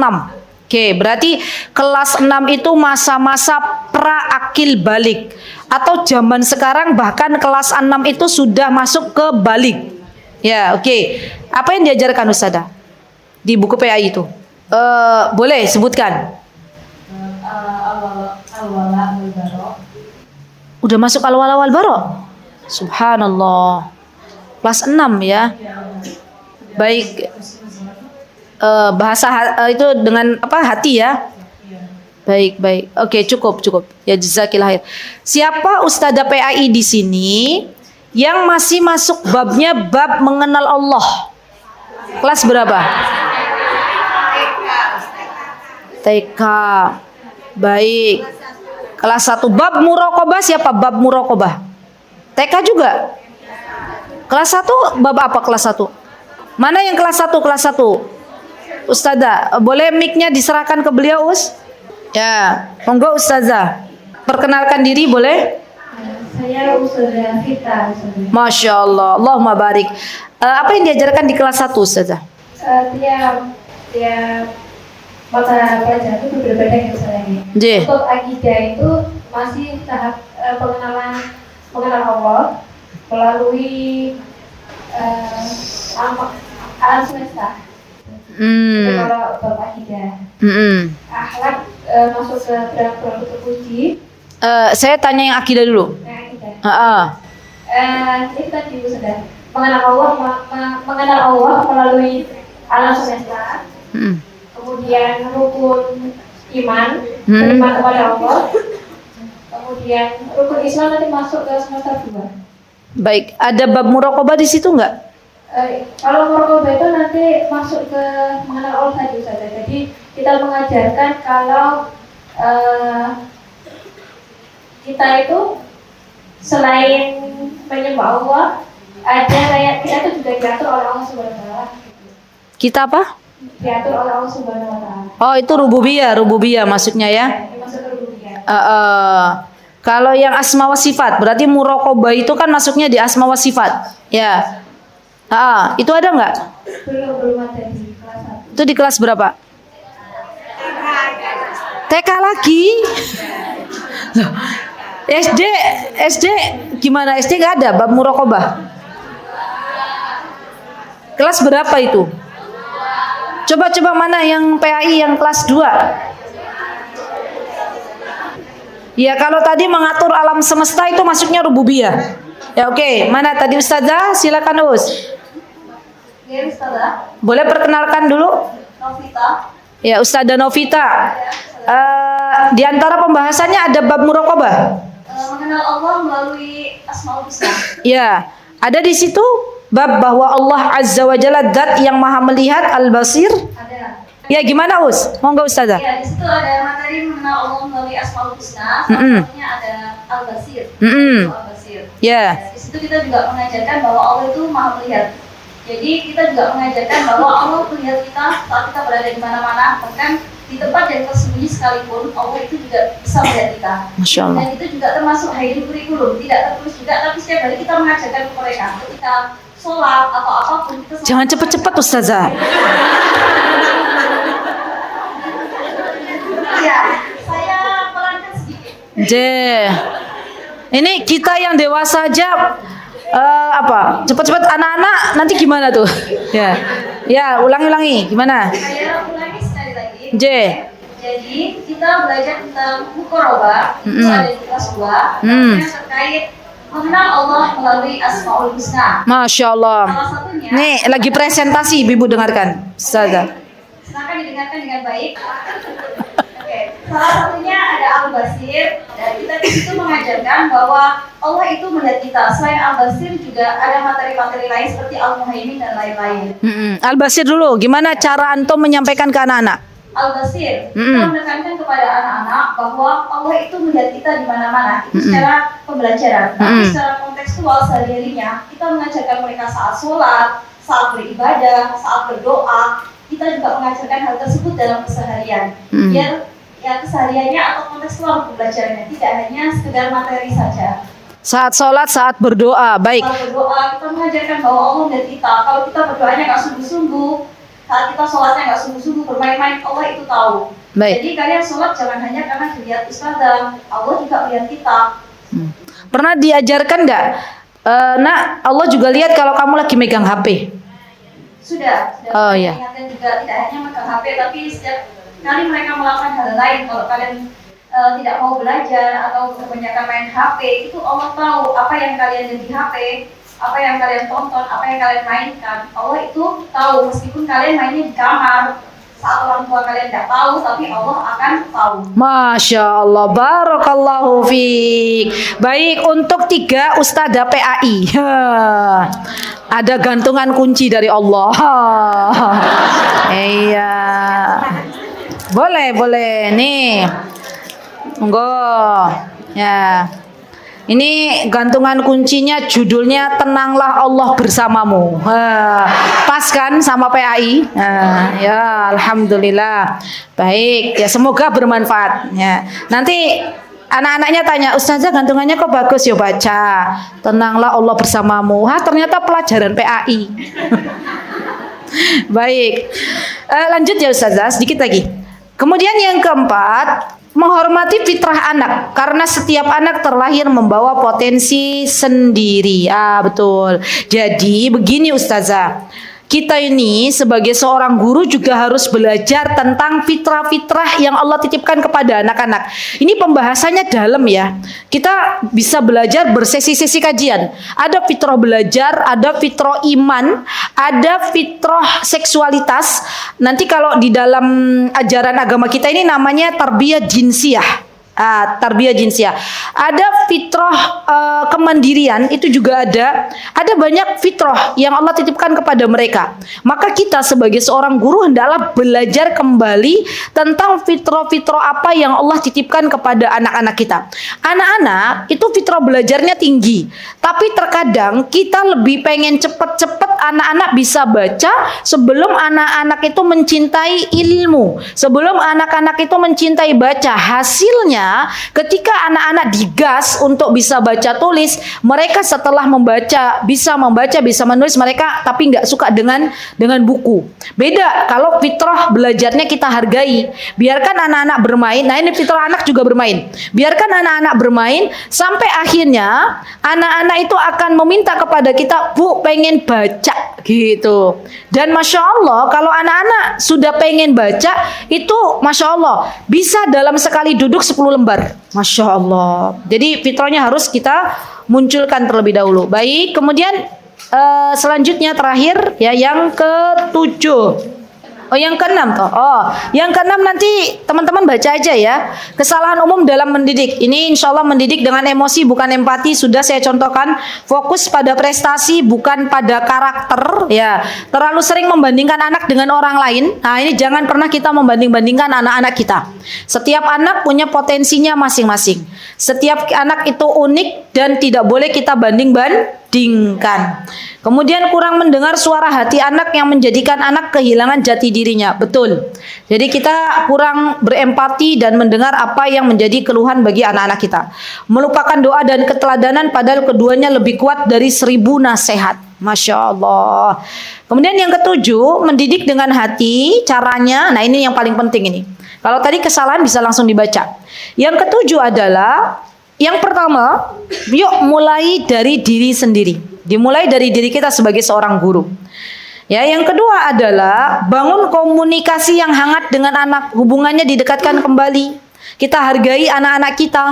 Oke, berarti kelas 6 itu masa-masa pra-akil balik. Atau zaman sekarang bahkan kelas 6 itu sudah masuk ke balik. Ya, oke. Apa yang diajarkan Ustazah di buku PAI itu? Boleh sebutkan. Udah masuk awal-awal baro. Subhanallah. Kelas 6 ya. Baik. Bahasa itu dengan apa? Hati ya. Baik, baik. Oke, cukup. Ya jazakillah khair. Siapa Ustazah PAI di sini yang masih masuk babnya bab mengenal Allah? Kelas berapa? TK. Baik. Kelas 1 bab muraqabah siapa? Bab muraqabah. TK juga. Kelas 1 bab apa kelas 1? Mana yang kelas 1? Kelas 1. Ustazah, boleh mic-nya diserahkan ke beliau, Us? Ya, monggo Ustazah. Perkenalkan diri boleh? Saya Ustazah Vita. Masya Allah, Allahumma barik. Apa yang diajarkan di kelas 1 Ustazah? Tiap mata pelajaran itu berbeda ya Ustazah. J. Untuk akidah itu masih tahap mengenal Allah melalui alam semesta. Kalau bab akidah, akhlak masuk ke berapa terpuji. Saya tanya yang akidah dulu. Akidah. Ini tadi sudah mengenal Allah melalui alam semesta. Kemudian rukun iman, beriman kepada Allah. Kemudian rukun Islam nanti masuk ke semester 2. Baik, ada bab muraqabah di situ enggak? Kalau muraqabah itu nanti masuk ke mengenal Allah tadi Ustazah. Jadi kita mengajarkan kalau kita itu selain menyembah Allah, ada kayak kita itu juga diatur oleh Allah Subhanahu wa taala. Kita apa? Diatur oleh Allah Subhanahu wa taala. Oh, itu rububiyah maksudnya ya. Ini masuk ke rububiyah. Kalau yang asma wa sifat, berarti muraqabah itu kan masuknya di asma wa sifat. Ya. Itu ada nggak? Belum ada di kelas 1. Itu di kelas berapa? TK lagi? Loh, SD gimana? SD nggak ada bab muraqabah? Kelas berapa itu? Coba mana yang PAI yang kelas 2? Ya, kalau tadi mengatur alam semesta itu masuknya rububiyah. Ya, oke. Mana tadi Ustazah? Silakan Us. Ya, Ustazah. Boleh perkenalkan dulu? Novita. Ya, Ustazah Novita. Di antara pembahasannya ada bab muraqabah. Mengenal Allah melalui Asmaul Husna. Ya, ada di situ bab bahwa Allah Azza wa Jalla zat yang Maha melihat, Al-Basir. Ada. Ya, gimana Us? Monggo Ustazah. Ya, di situ ada materi mengenal Allah melalui Asmaul Husna. Salah satunya ada Al-Basir. Al-Basir. Ya. Di situ kita juga mengajarkan bahwa Allah itu Maha melihat. Jadi kita juga mengajarkan bahwa Allah melihat kita saat kita berada di mana-mana, bahkan di tempat yang tersembunyi sekalipun Allah itu juga bisa melihat kita. Masya Allah. Dan itu juga termasuk hidden kurikulum, tidak tertulis juga, tapi setiap hari kita mengajarkan ke mereka ketika sholat atau apapun kita Jangan cepet-cepet Ustazah. Ya, saya pelankan sedikit. Ini kita yang dewasa aja cepet-cepet, anak-anak nanti gimana tuh? Ya, ulangi gimana? Saya ulangi sekali lagi. Jadi kita belajar tentang muqarabah, itu ada di kelas 2, yang terkait mengenal Allah melalui Asmaul Husna. Masya Allah. Salah satunya. Nih lagi presentasi, Ibu dengarkan. Ustazah. Silakan didengarkan dengan baik. Oke. Salah satunya ada Al-Basir, dan kita di situ mengajarkan bahwa Allah itu melihat kita. Selain Al-Basir juga ada materi-materi lain seperti Al-Muhaimin dan lain-lain. Al-Basir dulu, gimana cara antum menyampaikan ke anak-anak? Al-Basir, kita menekankan kepada anak-anak bahwa Allah itu melihat kita di mana-mana. Itu secara pembelajaran. Tapi secara kontekstual sehari-harinya, kita mengajarkan mereka saat sholat, saat beribadah, saat berdoa. Kita juga mengajarkan hal tersebut dalam keseharian. Biar ya kesehariannya atau kontekstual pembelajarannya tidak hanya sekedar materi saja. Saat sholat, saat berdoa, baik. Saat berdoa, kita mengajarkan bahwa Allah melihat kita. Kalau kita berdoanya nggak sungguh-sungguh, saat kita sholatnya nggak sungguh-sungguh, bermain-main, Allah itu tahu. Baik. Jadi kalian sholat jangan hanya karena dilihat ustazah, Allah juga melihat kita. Pernah diajarkan nggak? Nak, Allah juga lihat kalau kamu lagi megang HP. Sudah. Oh iya. Ingatkan juga tidak hanya megang HP, tapi setiap kali mereka melakukan hal lain, kalau kalian tidak mau belajar atau kebanyakan main HP, itu Allah tahu apa yang kalian lihat di HP, apa yang kalian tonton, apa yang kalian mainkan. Allah itu tahu meskipun kalian mainnya di kamar. Saat orang tua kalian tidak tahu, tapi Allah akan tahu. Masya Allah, barakallahu fiik. Baik, untuk 3 Ustadzah PAI. Ada gantungan kunci dari Allah. Iya. Boleh. Nih. Monggo. Ya. Ini gantungan kuncinya judulnya Tenanglah Allah Bersamamu. Pas kan sama PAI? Ya, alhamdulillah. Baik, ya semoga bermanfaat. Ya. Nanti anak-anaknya tanya, Ustazah gantungannya kok bagus ya baca. Tenanglah Allah Bersamamu. Ternyata pelajaran PAI. Baik. Lanjut ya Ustazah, sedikit lagi. Kemudian yang keempat, menghormati fitrah anak, karena setiap anak terlahir membawa potensi sendiri. Betul. Jadi begini Ustazah, kita ini sebagai seorang guru juga harus belajar tentang fitrah-fitrah yang Allah titipkan kepada anak-anak. Ini pembahasannya dalam ya. Kita bisa belajar bersesi-sesi kajian. Ada fitrah belajar, ada fitrah iman, ada fitrah seksualitas. Nanti kalau di dalam ajaran agama kita ini namanya tarbiyah jinsiyah. Tarbiyah jinsiyah. Ada fitrah kemandirian, itu juga ada. Ada banyak fitrah yang Allah titipkan kepada mereka. Maka kita sebagai seorang guru hendaklah belajar kembali tentang fitrah-fitrah apa yang Allah titipkan kepada anak-anak kita. Anak-anak itu fitrah belajarnya tinggi, tapi terkadang kita lebih pengen cepet-cepet anak-anak bisa baca sebelum anak-anak itu mencintai ilmu, sebelum anak-anak itu mencintai baca. Hasilnya ketika anak-anak digas untuk bisa baca tulis, mereka setelah membaca, bisa menulis, mereka tapi nggak suka dengan buku. Beda kalau fitrah belajarnya kita hargai. Biarkan anak-anak bermain. Nah, ini fitrah anak juga bermain. Biarkan anak-anak bermain sampai akhirnya anak-anak itu akan meminta kepada kita, Bu, pengen baca gitu. Dan Masya Allah, kalau anak-anak sudah pengen baca, itu Masya Allah bisa dalam sekali duduk 10 lembar. Masya Allah. Jadi fitrahnya harus kita munculkan terlebih dahulu. Baik, kemudian selanjutnya terakhir ya, yang ke-7. Yang ke-6 toh. Yang ke-6 nanti teman-teman baca aja ya. Kesalahan umum dalam mendidik. Ini insya Allah mendidik dengan emosi bukan empati. Sudah saya contohkan. Fokus pada prestasi bukan pada karakter ya. Terlalu sering membandingkan anak dengan orang lain. Nah, ini jangan pernah kita membanding-bandingkan anak-anak kita. Setiap anak punya potensinya masing-masing. Setiap anak itu unik dan tidak boleh kita banding-bandingkan. Kemudian kurang mendengar suara hati anak yang menjadikan anak kehilangan jati dirinya. Betul. Jadi kita kurang berempati dan mendengar apa yang menjadi keluhan bagi anak-anak kita. Melupakan doa dan keteladanan padahal keduanya lebih kuat dari 1000 nasihat. Masya Allah. Kemudian yang ke-7, mendidik dengan hati. Caranya, nah ini yang paling penting ini. Kalau tadi kesalahan bisa langsung dibaca. Yang ke-7 adalah, yang pertama, yuk mulai dari diri sendiri. Dimulai dari diri kita sebagai seorang guru. Ya, yang kedua adalah bangun komunikasi yang hangat dengan anak, hubungannya didekatkan kembali. Kita hargai anak-anak kita.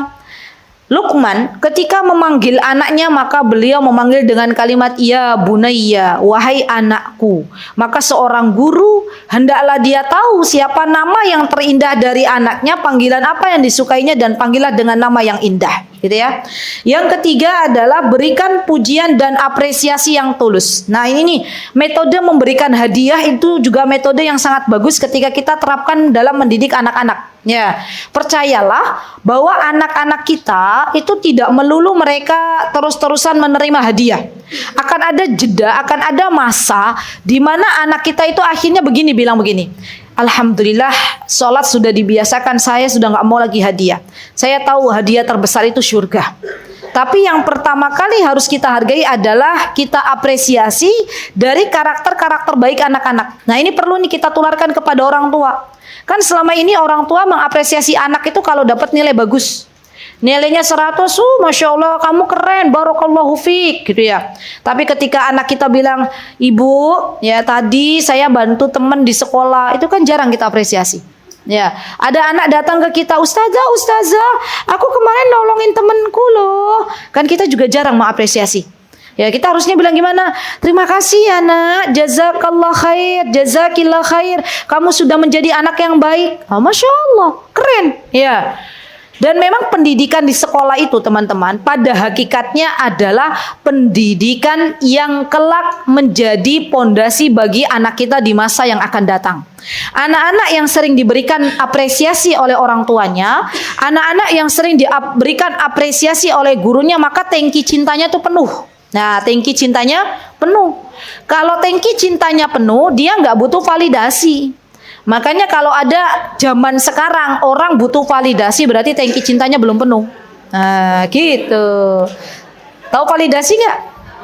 Luqman ketika memanggil anaknya, maka beliau memanggil dengan kalimat ya bunayya, wahai anakku. Maka seorang guru hendaklah dia tahu siapa nama yang terindah dari anaknya, panggilan apa yang disukainya, dan panggillah dengan nama yang indah, gitu ya. Yang ketiga adalah berikan pujian dan apresiasi yang tulus. Nah, ini nih metode memberikan hadiah itu juga metode yang sangat bagus ketika kita terapkan dalam mendidik anak-anak. Ya, percayalah bahwa anak-anak kita itu tidak melulu mereka terus-terusan menerima hadiah. Akan ada jeda, akan ada masa di mana anak kita itu akhirnya bilang begini. Alhamdulillah, sholat sudah dibiasakan, saya sudah nggak mau lagi hadiah. Saya tahu hadiah terbesar itu surga. Tapi yang pertama kali harus kita hargai adalah kita apresiasi dari karakter-karakter baik anak-anak. Nah, ini perlu nih kita tularkan kepada orang tua. Kan selama ini orang tua mengapresiasi anak itu kalau dapat nilai bagus. Nilainya 100, Masya Allah kamu keren, barakallahu fiik, gitu ya. Tapi ketika anak kita bilang, Ibu, ya tadi saya bantu teman di sekolah, itu kan jarang kita apresiasi. Ya, ada anak datang ke kita, Ustazah, aku kemarin nolongin temanku loh. Kan kita juga jarang mengapresiasi. Ya, kita harusnya bilang gimana? Terima kasih ya nak, jazakallah khair, jazakillah khair. Kamu sudah menjadi anak yang baik. Masya Allah, keren. Ya. Dan memang pendidikan di sekolah itu teman-teman pada hakikatnya adalah pendidikan yang kelak menjadi pondasi bagi anak kita di masa yang akan datang. Anak-anak yang sering diberikan apresiasi oleh orang tuanya, anak-anak yang sering diberikan apresiasi oleh gurunya, maka tangki cintanya tuh penuh. Nah, tangki cintanya penuh. Kalau tangki cintanya penuh, dia nggak butuh validasi. Makanya kalau ada zaman sekarang orang butuh validasi, berarti tangki cintanya belum penuh. Nah, gitu. Tahu validasi nggak?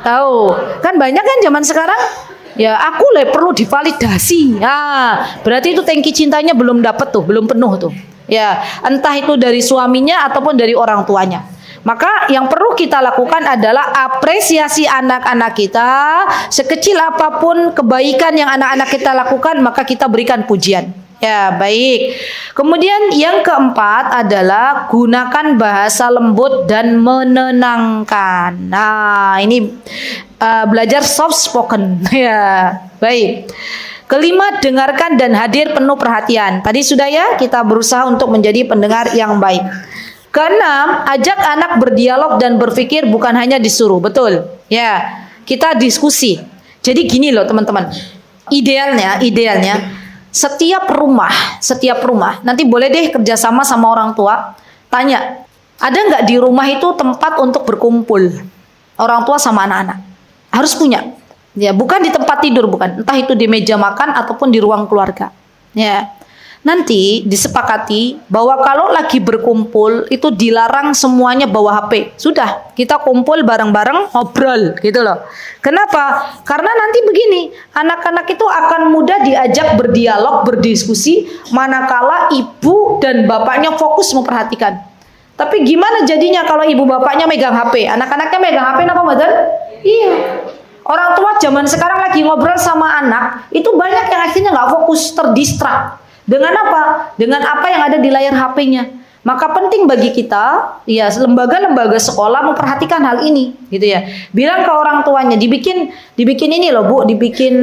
Tahu. Kan banyak kan zaman sekarang. Ya, aku perlu divalidasi. Berarti itu tangki cintanya belum dapat tuh, belum penuh tuh. Ya, entah itu dari suaminya ataupun dari orang tuanya. Maka yang perlu kita lakukan adalah apresiasi anak-anak kita. Sekecil apapun kebaikan yang anak-anak kita lakukan, maka kita berikan pujian. Ya, baik. Kemudian yang keempat adalah gunakan bahasa lembut dan menenangkan. Nah, ini belajar soft spoken. Ya, baik. Kelima, dengarkan dan hadir penuh perhatian. Tadi sudah ya, kita berusaha untuk menjadi pendengar yang baik. Keenam, ajak anak berdialog dan berpikir, bukan hanya disuruh. Betul. Ya, kita diskusi. Jadi gini loh teman-teman. Idealnya setiap rumah, nanti boleh deh kerjasama sama orang tua. Tanya, ada nggak di rumah itu tempat untuk berkumpul orang tua sama anak-anak? Harus punya. Ya, bukan di tempat tidur, bukan. Entah itu di meja makan ataupun di ruang keluarga. Ya. Nanti disepakati bahwa kalau lagi berkumpul itu dilarang semuanya bawa HP. Sudah, kita kumpul bareng-bareng ngobrol gitu loh. Kenapa? Karena nanti begini, anak-anak itu akan mudah diajak berdialog, berdiskusi manakala ibu dan bapaknya fokus memperhatikan. Tapi gimana jadinya kalau ibu bapaknya megang HP? Anak-anaknya megang HP apa betul? Iya. Orang tua zaman sekarang lagi ngobrol sama anak, itu banyak yang akhirnya nggak fokus, terdistrak. Dengan apa? Dengan apa yang ada di layar HP-nya. Maka penting bagi kita, ya lembaga-lembaga sekolah memperhatikan hal ini, gitu ya. Bilang ke orang tuanya, dibikin ini loh Bu, dibikin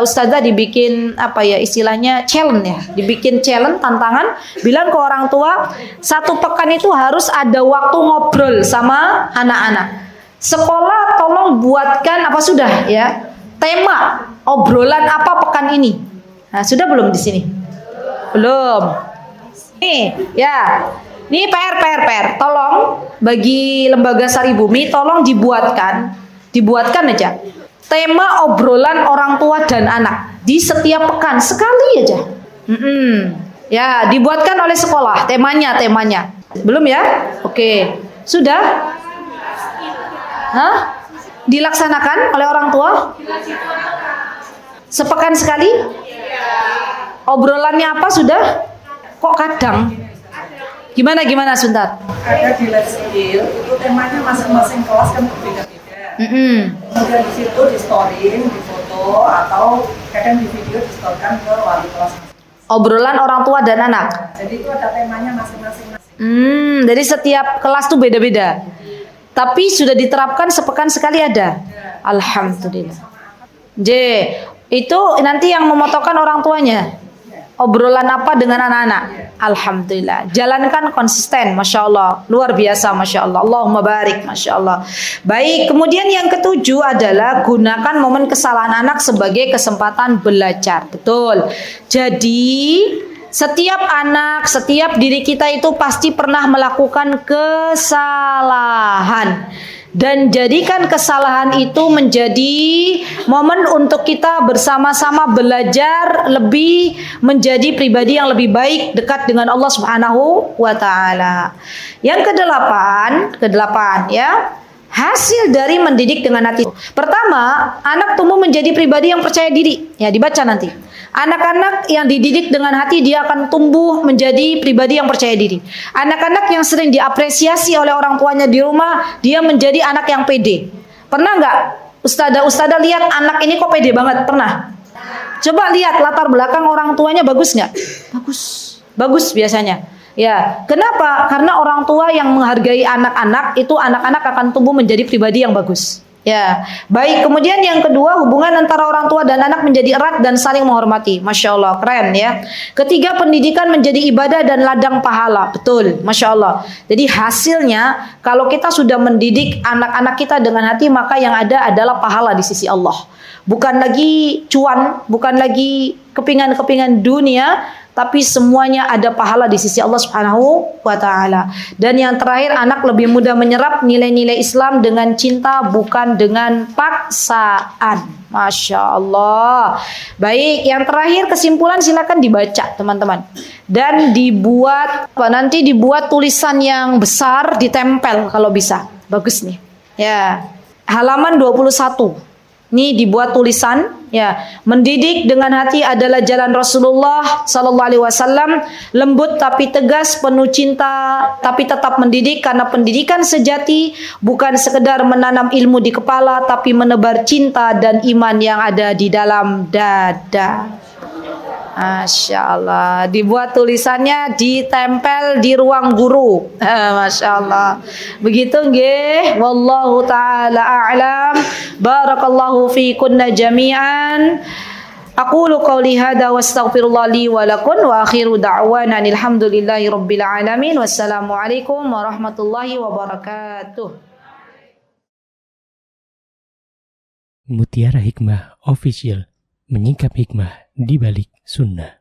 ustazah, dibikin apa ya istilahnya challenge ya, dibikin challenge tantangan. Bilang ke orang tua, 1 pekan itu harus ada waktu ngobrol sama anak-anak. Sekolah tolong buatkan apa sudah ya tema obrolan apa pekan ini. Nah sudah belum di sini? Belum. Nih, ya. Nih PR. Tolong bagi lembaga Sari Bumi tolong dibuatkan aja tema obrolan orang tua dan anak di setiap pekan sekali aja. Ya, dibuatkan oleh sekolah temanya. Belum ya? Oke. Sudah? Hah? Dilaksanakan oleh orang tua? Sepekan sekali? Obrolannya apa sudah? Kok kadang? Gimana sebentar? Ada di life skill itu temanya masing-masing kelas kan berbeda-beda. Kemudian di situ di story, di foto atau kadang di video distorkan ke wali kelas. Obrolan orang tua dan anak. Jadi itu ada temanya masing-masing. Jadi setiap kelas tuh beda-beda. Tapi sudah diterapkan sepekan sekali ada. Alhamdulillah. Itu nanti yang memotokan orang tuanya. Obrolan apa dengan anak-anak? Alhamdulillah. Jalankan konsisten, Masya Allah. Luar biasa, Masya Allah. Allahumma barik, Masya Allah. Baik, kemudian yang ketujuh adalah gunakan momen kesalahan anak sebagai kesempatan belajar. Betul. Jadi, setiap anak, setiap diri kita itu pasti pernah melakukan kesalahan. Dan jadikan kesalahan itu menjadi momen untuk kita bersama-sama belajar lebih menjadi pribadi yang lebih baik dekat dengan Allah Subhanahu wa taala. Yang kedelapan ya, hasil dari mendidik dengan hati. Pertama, anak tumbuh menjadi pribadi yang percaya diri. Ya, dibaca nanti. Anak-anak yang dididik dengan hati dia akan tumbuh menjadi pribadi yang percaya diri. Anak-anak yang sering diapresiasi oleh orang tuanya di rumah, dia menjadi anak yang pede. Pernah nggak ustadzah lihat anak ini kok pede banget? Pernah? Coba lihat latar belakang orang tuanya bagus nggak? Bagus biasanya. Ya, kenapa? Karena orang tua yang menghargai anak-anak itu anak-anak akan tumbuh menjadi pribadi yang bagus. Ya, baik. Kemudian yang kedua, hubungan antara orang tua dan anak menjadi erat dan saling menghormati. Masya Allah, keren ya. Ketiga, pendidikan menjadi ibadah dan ladang pahala. Betul, Masya Allah. Jadi hasilnya, kalau kita sudah mendidik anak-anak kita dengan hati, maka yang ada adalah pahala di sisi Allah. Bukan lagi cuan, bukan lagi kepingan-kepingan dunia, tapi semuanya ada pahala di sisi Allah Subhanahu wa taala. Dan yang terakhir, anak lebih mudah menyerap nilai-nilai Islam dengan cinta bukan dengan paksaan. Masya Allah. Baik, yang terakhir kesimpulan silakan dibaca teman-teman. Dan dibuat tulisan yang besar, ditempel kalau bisa. Bagus nih. Ya. Halaman 21. Ini dibuat tulisan Ya, mendidik dengan hati adalah jalan Rasulullah sallallahu alaihi wasallam, lembut tapi tegas, penuh cinta tapi tetap mendidik, karena pendidikan sejati bukan sekedar menanam ilmu di kepala tapi menebar cinta dan iman yang ada di dalam dada. Masya Allah, dibuat tulisannya, ditempel di ruang guru. Masya Allah. Begitu nggih. Wallahu taala a'lam. Barakallahu fikunna jami'an. Aqulu qawli hadza wastaghfirullah li wa lakum wa akhiru da'wana alhamdulillahi rabbil alamin. Wassalamualaikum warahmatullahi wabarakatuh. Mutiara Hikmah Official, menyingkap hikmah di balik sunnah.